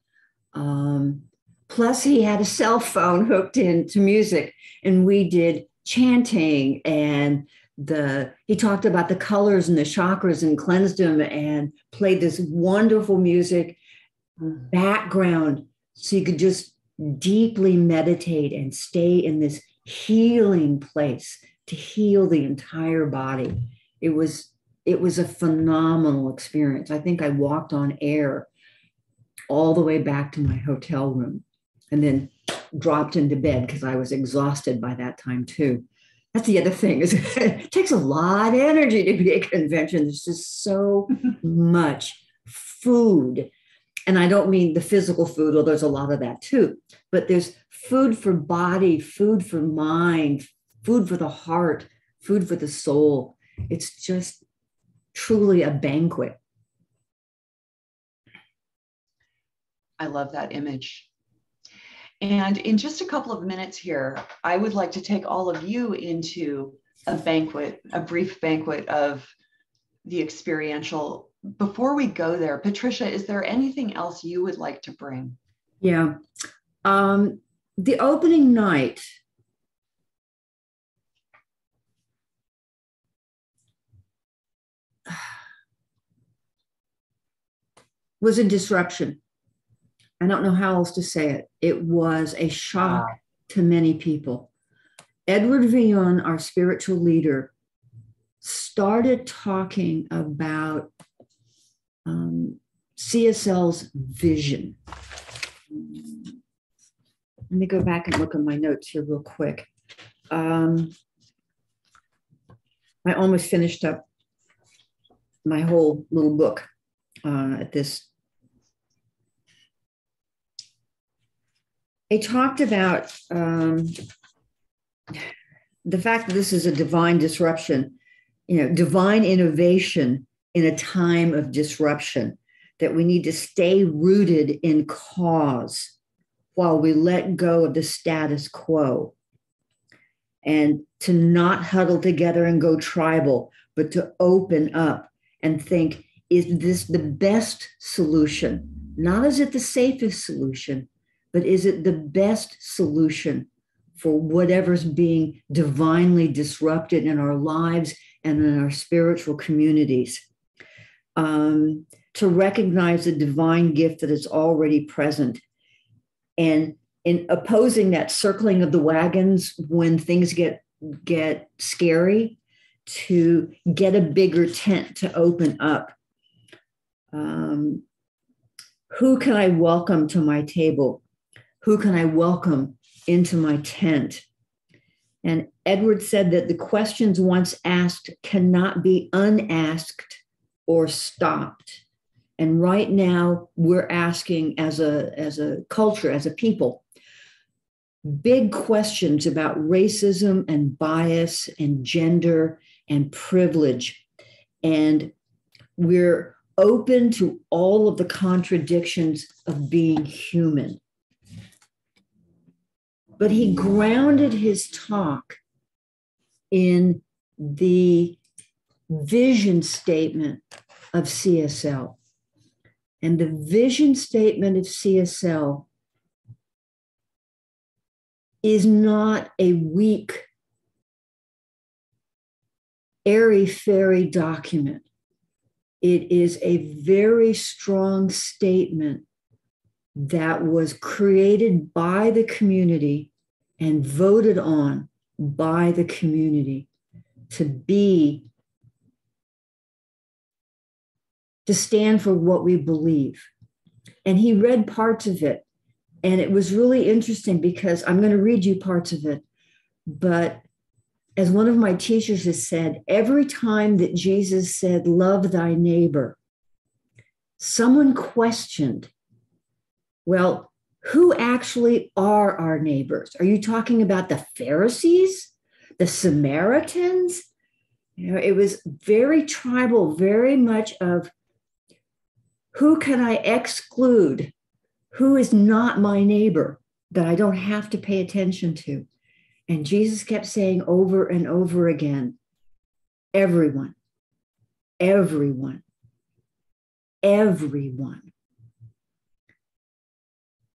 Plus, he had a cell phone hooked into music, and we did chanting, and he talked about the colors and the chakras and cleansed them and played this wonderful music background so you could just deeply meditate and stay in this healing place to heal the entire body. It was a phenomenal experience. I think I walked on air all the way back to my hotel room and then dropped into bed because I was exhausted by that time too. That's the other thing, is it takes a lot of energy to be at a convention. There's just so much food. And I don't mean the physical food, although there's a lot of that too, but there's food for body, food for mind, food for the heart, food for the soul. It's just truly a banquet. I love that image. And in just a couple of minutes here, I would like to take all of you into a banquet, a brief banquet of the experiential. Before we go there, Patricia, is there anything else you would like to bring? Yeah. The opening night was a disruption. I don't know how else to say it. It was a shock to many people. Edward Vion, our spiritual leader, started talking about CSL's vision. Let me go back and look at my notes here real quick. I almost finished up my whole little book at this. They talked about the fact that this is a divine disruption, divine innovation in a time of disruption, that we need to stay rooted in cause while we let go of the status quo, and to not huddle together and go tribal, but to open up and think, is this the best solution? Not is it the safest solution, but is it the best solution for whatever's being divinely disrupted in our lives and in our spiritual communities? To recognize the divine gift that is already present. And in opposing that circling of the wagons when things get scary, to get a bigger tent to open up. Who can I welcome to my table? Who can I welcome into my tent? And Edward said that the questions once asked cannot be unasked or stopped. And right now we're asking as a culture, as a people, big questions about racism and bias and gender and privilege. And we're open to all of the contradictions of being human. But he grounded his talk in the vision statement of CSL. And the vision statement of CSL is not a weak, airy-fairy document. It is a very strong statement that was created by the community and voted on by the community to stand for what we believe. And he read parts of it. And it was really interesting because I'm going to read you parts of it. But as one of my teachers has said, every time that Jesus said, love thy neighbor, someone questioned, well, who actually are our neighbors? Are you talking about the Pharisees, the Samaritans? It was very tribal, very much of who can I exclude Who is not my neighbor that I don't have to pay attention to? And Jesus kept saying over and over again, everyone, everyone, everyone.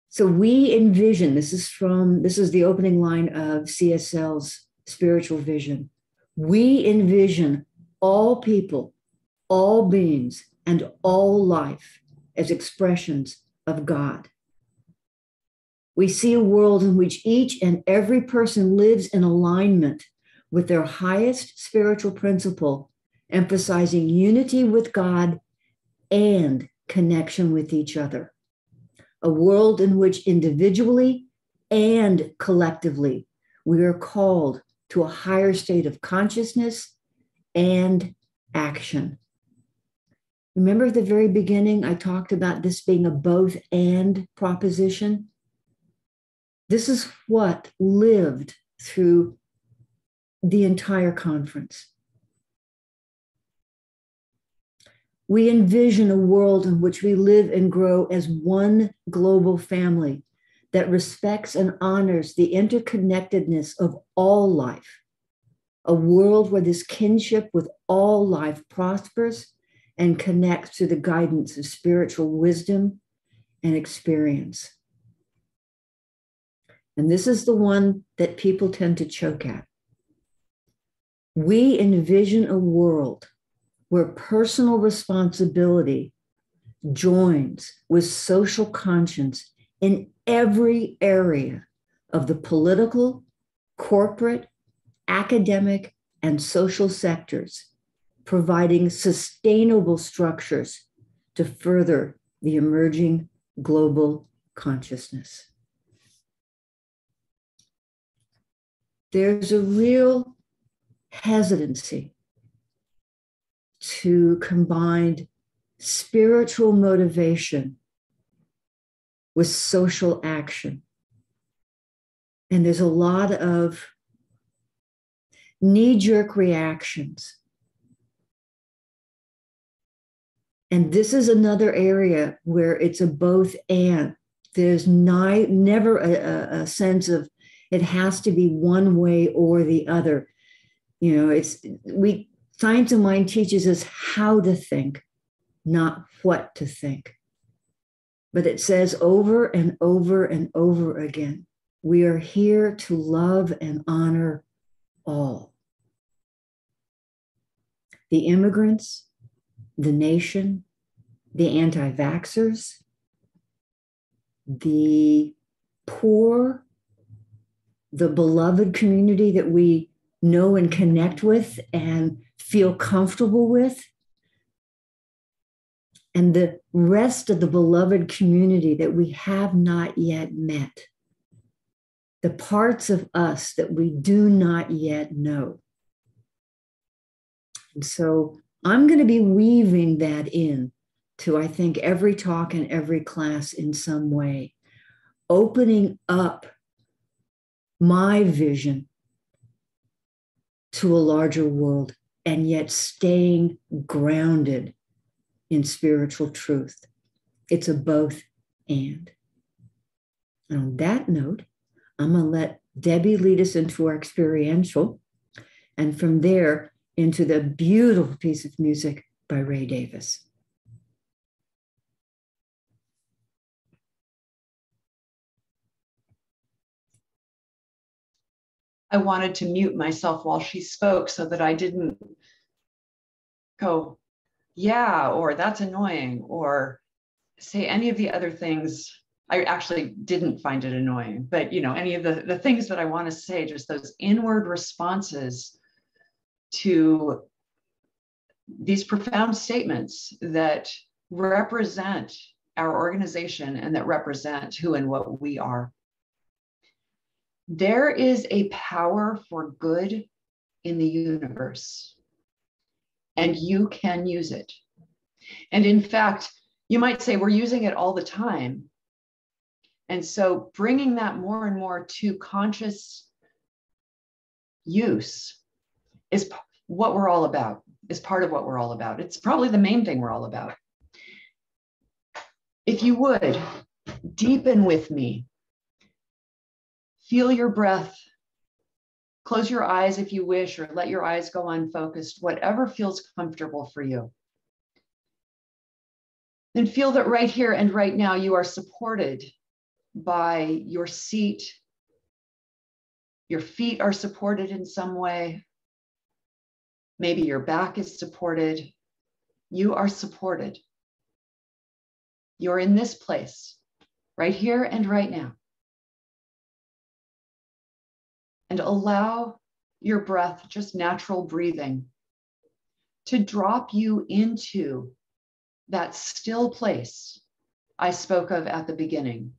So we envision, this is the opening line of CSL's spiritual vision. We envision all people, all beings, and all life as expressions of God. We see a world in which each and every person lives in alignment with their highest spiritual principle, emphasizing unity with God and connection with each other. A world in which individually and collectively we are called to a higher state of consciousness and action. Remember at the very beginning, I talked about this being a both and proposition. This is what lived through the entire conference. We envision a world in which we live and grow as one global family that respects and honors the interconnectedness of all life. A world where this kinship with all life prospers and connects to the guidance of spiritual wisdom and experience. And this is the one that people tend to choke at. We envision a world where personal responsibility joins with social conscience in every area of the political, corporate, academic, and social sectors, providing sustainable structures to further the emerging global consciousness. There's a real hesitancy to combine spiritual motivation with social action. And there's a lot of knee-jerk reactions. And this is another area where it's a both and. There's never a sense of it has to be one way or the other. You know, Science of Mind teaches us how to think, not what to think. But it says over and over and over again, we are here to love and honor all. The immigrants, the nation, the anti-vaxxers, the poor, the beloved community that we know and connect with and feel comfortable with, and the rest of the beloved community that we have not yet met, the parts of us that we do not yet know. And so I'm going to be weaving that in to, I think, every talk and every class in some way, opening up my vision to a larger world, and yet staying grounded in spiritual truth. It's a both and. And on that note, I'm going to let Debbie lead us into our experiential, and from there into the beautiful piece of music by Ray Davis. I wanted to mute myself while she spoke so that I didn't go, yeah, or that's annoying, or say any of the other things. I actually didn't find it annoying, but you know, any of the things that I want to say, just those inward responses to these profound statements that represent our organization and that represent who and what we are. There is a power for good in the universe, and you can use it. And in fact, you might say we're using it all the time. And so bringing that more and more to conscious use is what we're all about, is part of what we're all about. It's probably the main thing we're all about. If you would, Deepen with me. Feel your breath. Close your eyes if you wish, or let your eyes go unfocused, whatever feels comfortable for you. Then feel that right here and right now you are supported by your seat. Your feet are supported in some way. Maybe your back is supported. You are supported. You're in this place, right here and right now. And allow your breath, just natural breathing, to drop you into that still place I spoke of at the beginning.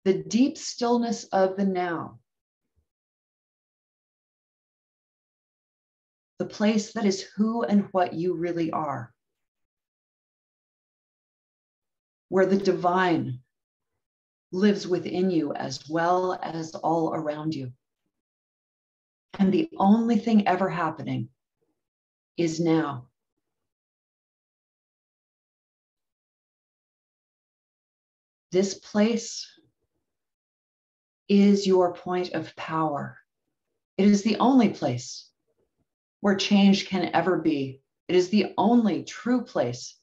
The deep stillness of the now. The place that is who and what you really are. Where the divine lives within you as well as all around you. And the only thing ever happening is now. This place is your point of power. It is the only place where change can ever be. It is the only true place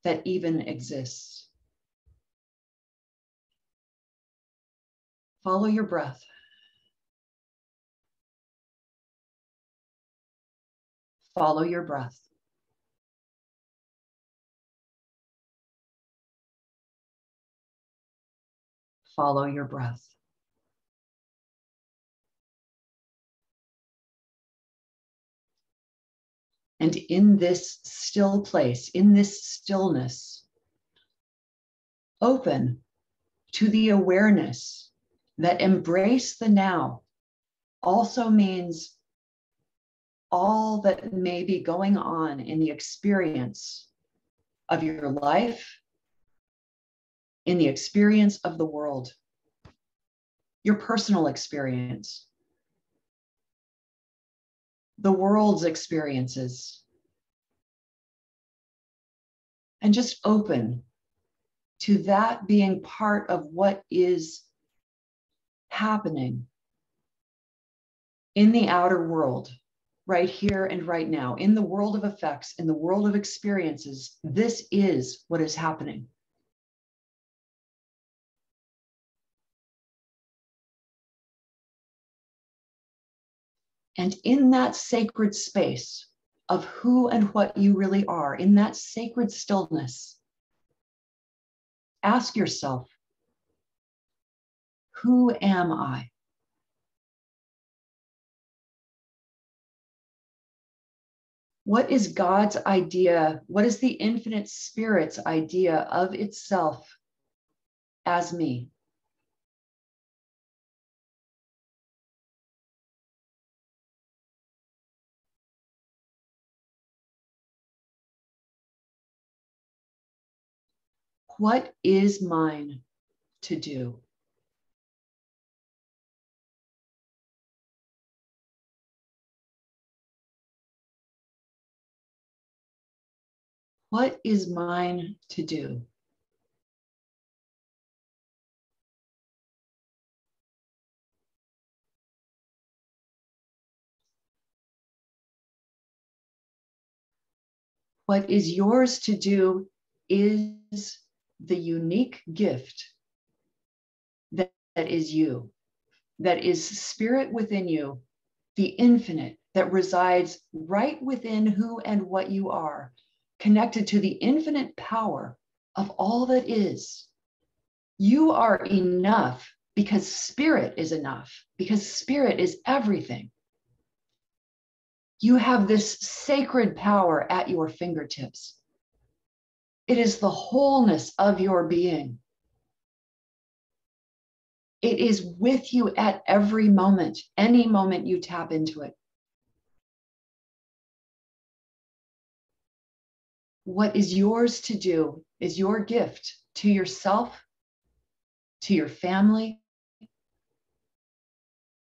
that even exists. Follow your breath. Follow your breath. Follow your breath. And in this still place, in this stillness, open to the awareness that embrace the now also means all that may be going on in the experience of your life, in the experience of the world, your personal experience, the world's experiences, and just open to that being part of what is happening in the outer world, right here and right now, in the world of effects, in the world of experiences. This is what is happening. And in that sacred space of who and what you really are, in that sacred stillness, ask yourself, who am I? What is God's idea? What is the infinite spirit's idea of itself as me? What is mine to do? What is mine to do? What is yours to do is the unique gift that is you, that is spirit within you, the infinite that resides right within who and what you are, connected to the infinite power of all that is. You are enough because spirit is enough, because spirit is everything. You have this sacred power at your fingertips. It is the wholeness of your being. It is with you at every moment, any moment you tap into it. What is yours to do is your gift to yourself, to your family,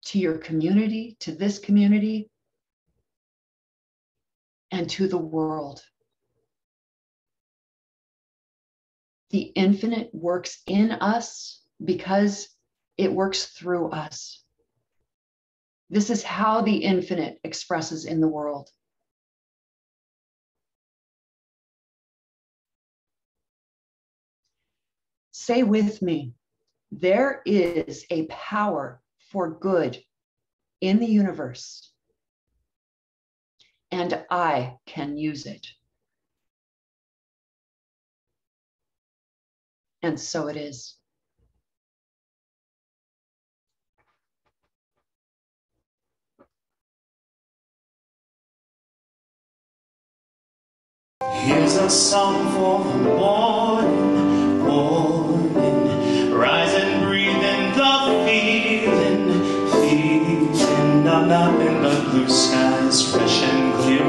to your community, to this community, and to the world. The infinite works in us because it works through us. This is how the infinite expresses in the world. Say with me, there is a power for good in the universe, and I can use it. And so it is. Here's a song for the morning, morning. Rise and breathe in the feeling, feeling of nothing but blue skies, fresh and clear.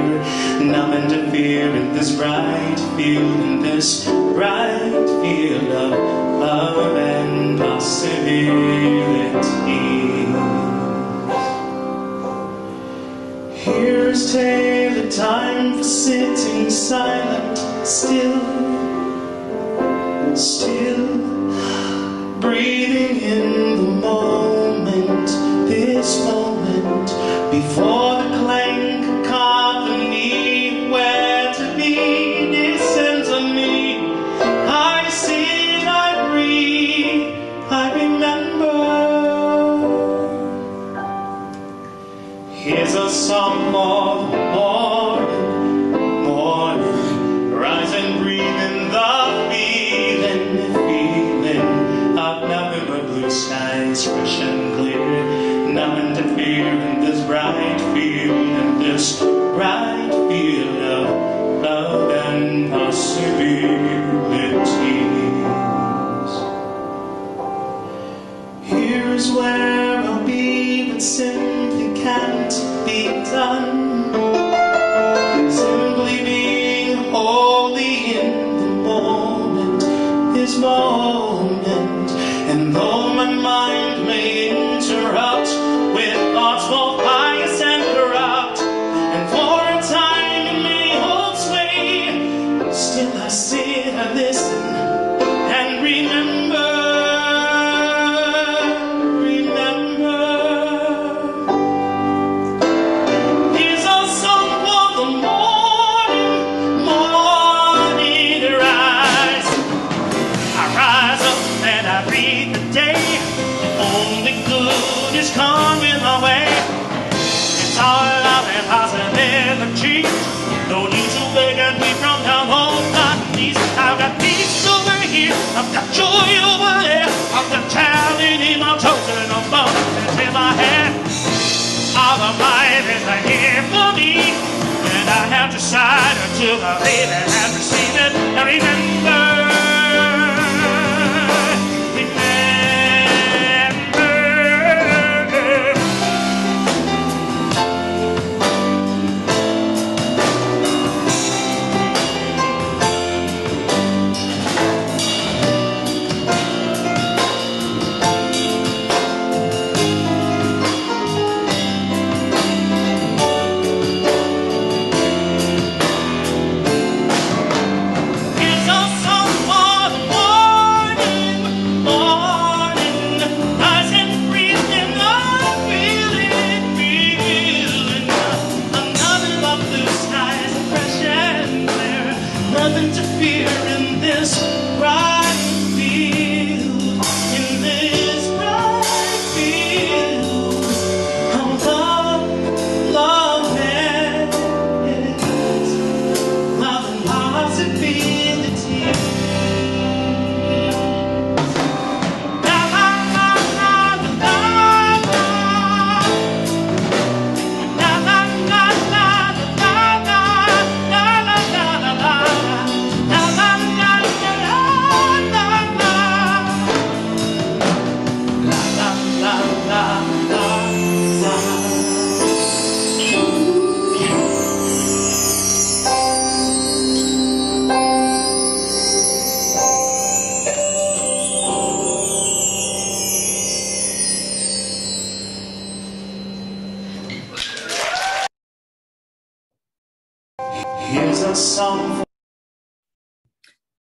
Nothing to fear in this bright field, in this bright field of love and possibilities. Here's Taylor, time for sitting silent, still, still, breathing in the moment, this moment, before the clank of cacophony, where to be descends on me. I sit, I breathe, I remember. Here's a song for the morning, morning. Rise and breathe in the feeling, feeling of nothing but blue skies, fresh and clear. Nothing to fear in this bright field, in this bright field of love and possibilities. Here's where I'll be, but simply can't be done. Simply being wholly in the moment, this moment. And though my mind may interrupt with thoughts both pious and corrupt, and for a time it may hold sway, still I sit, I listen, and remember. Is coming my way. It's all love and possibility. No need to beg and weep from down on my knees. I've got peace over here, I've got joy over there, I've got talent in my toes and a bump in my head. All of mine is here for me, and I have decided to believe it and receive it and remember.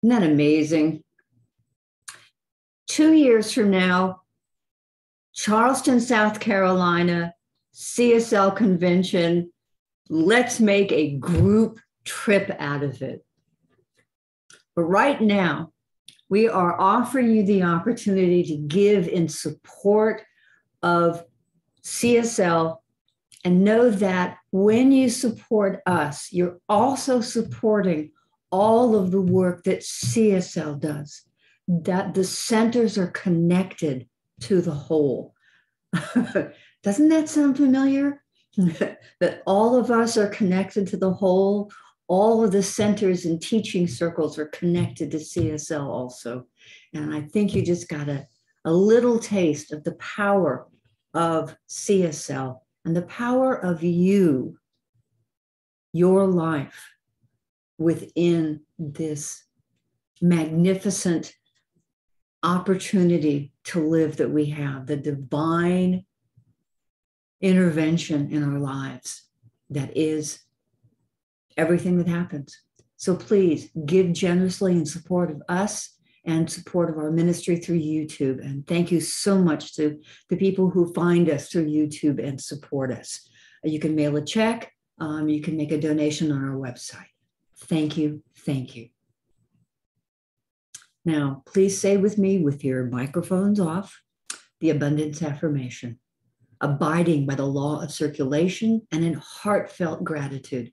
Isn't that amazing? 2 years from now, Charleston, South Carolina, CSL convention. Let's make a group trip out of it. But right now, we are offering you the opportunity to give in support of CSL, and know that when you support us, you're also supporting all of the work that CSL does, that the centers are connected to the whole. Doesn't that sound familiar? That all of us are connected to the whole. All of the centers and teaching circles are connected to CSL also. And I think you just got a little taste of the power of CSL and the power of you, your life within this magnificent opportunity to live that we have, the divine intervention in our lives that is everything that happens. So please give generously in support of us and support of our ministry through YouTube. And thank you so much to the people who find us through YouTube and support us. You can mail a check. You can make a donation on our website. Thank you. Thank you. Now, please say with me, with your microphones off, the abundance affirmation. Abiding by the law of circulation and in heartfelt gratitude,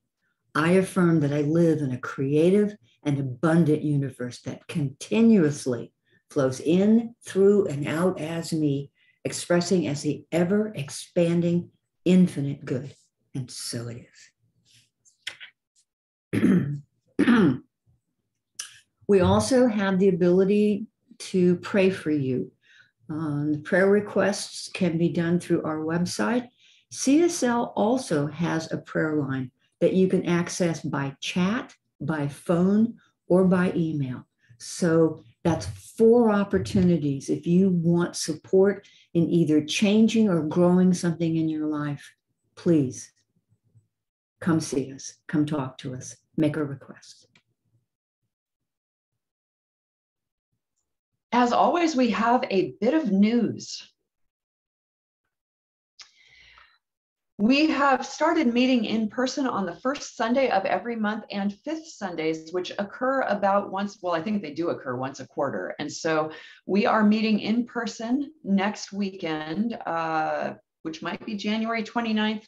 I affirm that I live in a creative and abundant universe that continuously flows in, through, and out as me, expressing as the ever-expanding infinite good. And so it is. We also have the ability to pray for you. The prayer requests can be done through our website. CSL also has a prayer line that you can access by chat, by phone, or by email. So that's 4 opportunities. If you want support in either changing or growing something in your life, please come see us, come talk to us, make a request. As always, we have a bit of news. We have started meeting in person on the first Sunday of every month and 5th Sundays, which occur about once, well, I think they do occur once a quarter. And so we are meeting in person next weekend, which might be January 29th,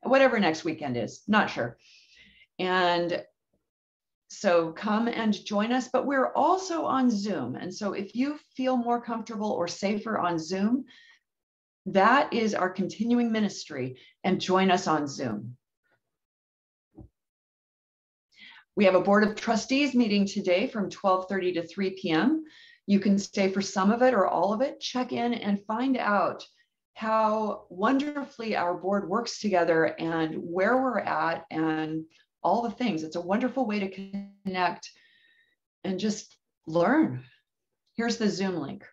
whatever next weekend is, not sure. And so come and join us, but we're also on Zoom. And so if you feel more comfortable or safer on Zoom, that is our continuing ministry, and join us on Zoom. We have a board of trustees meeting today from 12:30 to 3 p.m. You can stay for some of it or all of it. Check in and find out how wonderfully our board works together and where we're at and all the things. It's a wonderful way to connect and just learn. Here's the Zoom link.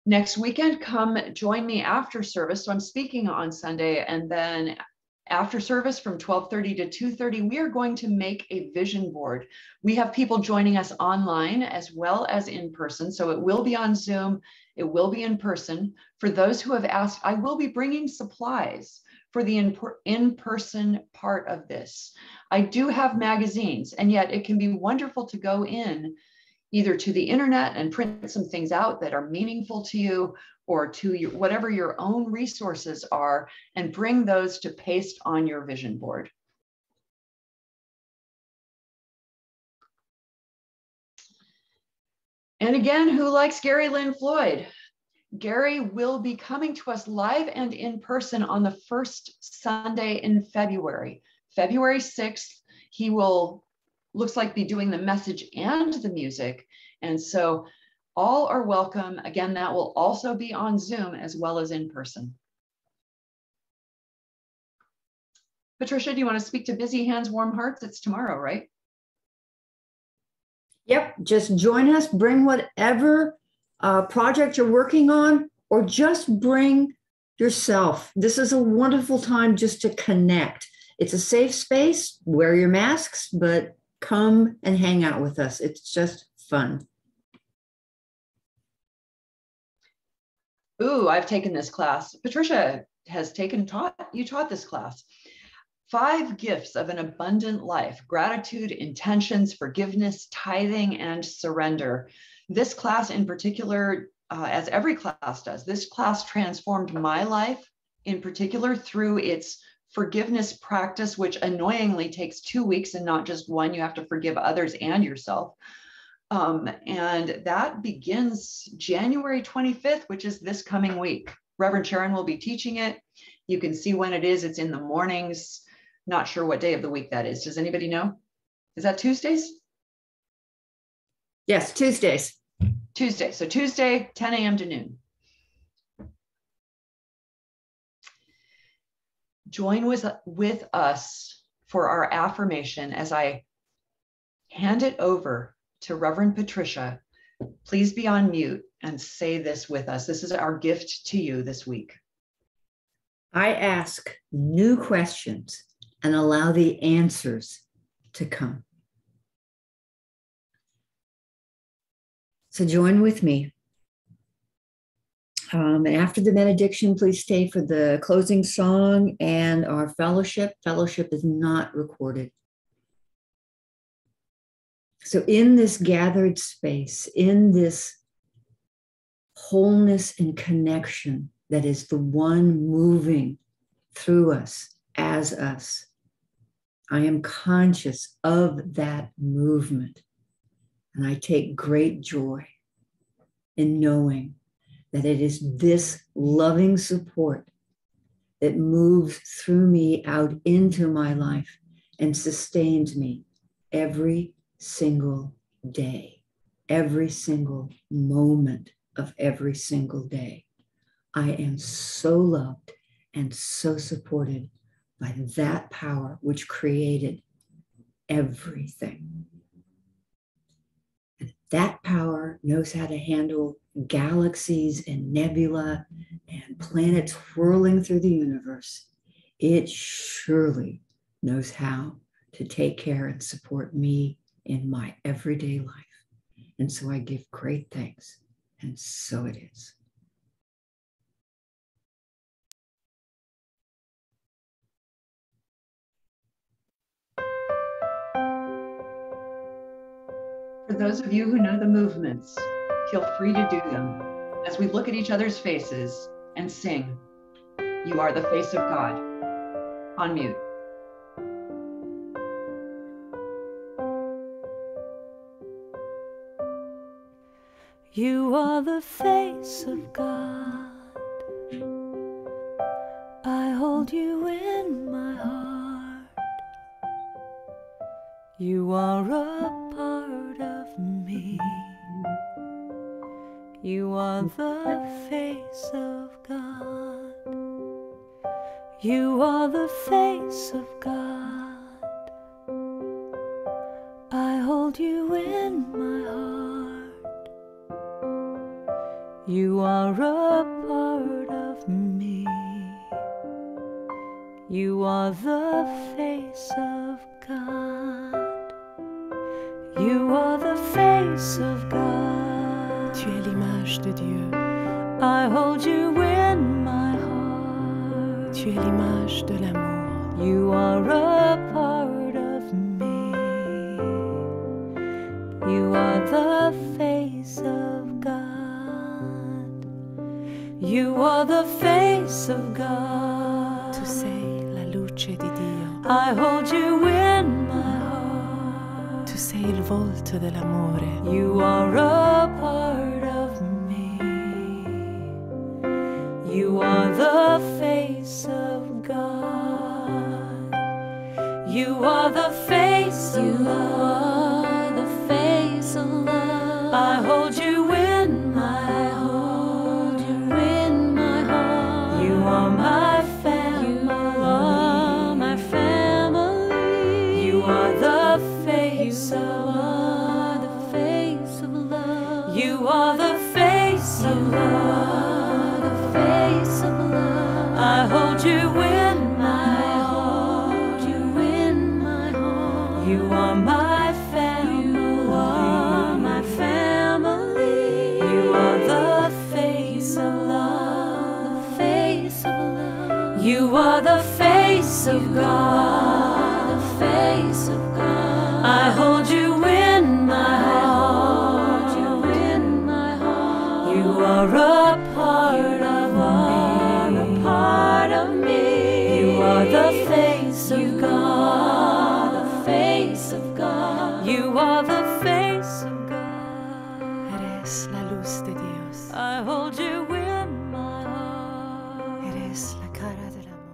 Next weekend, come join me after service. So I'm speaking on Sunday, and then after service from 12:30 to 2:30, we are going to make a vision board. We have people joining us online as well as in person. So it will be on Zoom, it will be in person. For those who have asked, I will be bringing supplies for the in-person part of this. I do have magazines, and yet it can be wonderful to go in either to the internet and print some things out that are meaningful to you, or to your, whatever your own resources are, and bring those to paste on your vision board. And again, who likes Gary Lynn Floyd? Gary will be coming to us live and in person on the first Sunday in February. February 6th, he will, looks like, be doing the message and the music. And so all are welcome. Again, that will also be on Zoom as well as in person. Patricia, do you want to speak to Busy Hands, Warm Hearts? It's tomorrow, right? Yep, just join us, bring whatever project you're working on, or just bring yourself. This is a wonderful time just to connect. It's a safe space, wear your masks, but come and hang out with us. It's just fun. Ooh, I've taken this class. Patricia has taught this class. 5 gifts of an abundant life: gratitude, intentions, forgiveness, tithing, and surrender. This class in particular, as every class does, this class transformed my life in particular through its forgiveness practice, which annoyingly takes 2 weeks and not just one. You have to forgive others and yourself. And that begins January 25th, which is this coming week. Reverend Sharon will be teaching it. You can see when it is. It's in the mornings. Not sure what day of the week that is. Does anybody know? Is that Tuesdays? Yes, Tuesdays. Tuesday. So Tuesday, 10 a.m. to noon. Join with us for our affirmation as I hand it over to Reverend Patricia. Please be on mute and say this with us. This is our gift to you this week. I ask new questions and allow the answers to come. So join with me. And after the benediction, please stay for the closing song and our fellowship. Fellowship is not recorded. So in this gathered space, in this wholeness and connection that is the one moving through us, as us, I am conscious of that movement. And I take great joy in knowing that it is this loving support that moves through me out into my life and sustains me every single day, every single moment of every single day. I am so loved and so supported by that power which created everything. And that power knows how to handle galaxies and nebula and planets whirling through the universe. It surely knows how to take care and support me in my everyday life. And so I give great thanks, and so it is. For those of you who know the movements, feel free to do them as we look at each other's faces and sing, "You Are the Face of God," on mute. You are the face of God. I hold you in my heart. You are a part of me. You are the face of God. You are the face of God. I hold you in my heart. You are a part of me. You are the face of God. You are the face of God. Tu es l'image de Dieu. I hold you in my heart. Tu es l'image de l'amour. You are a part of me. You are the face of God. You are the face of God. Tu sei la luce di Dio. I hold you in my heart. Tu sei il volto dell'amore. You are a part of me. You are the face of God. You are the face of love. The face of love. I hold you in my heart. You in my heart. You are my family. You are my family. You are the face of love. The face of love. You are the face of love. The face of love. I hold you in my heart. You in my heart. You are my family. You are my family. You are the face of love. You are the face of God, the face of God. I hold you in my heart, you in my heart. You are a part of me, a part of me. You are the face of God, the face of God. You are the face of God. Eres la luz de Dios. I hold you in my heart. Eres la cara del amor.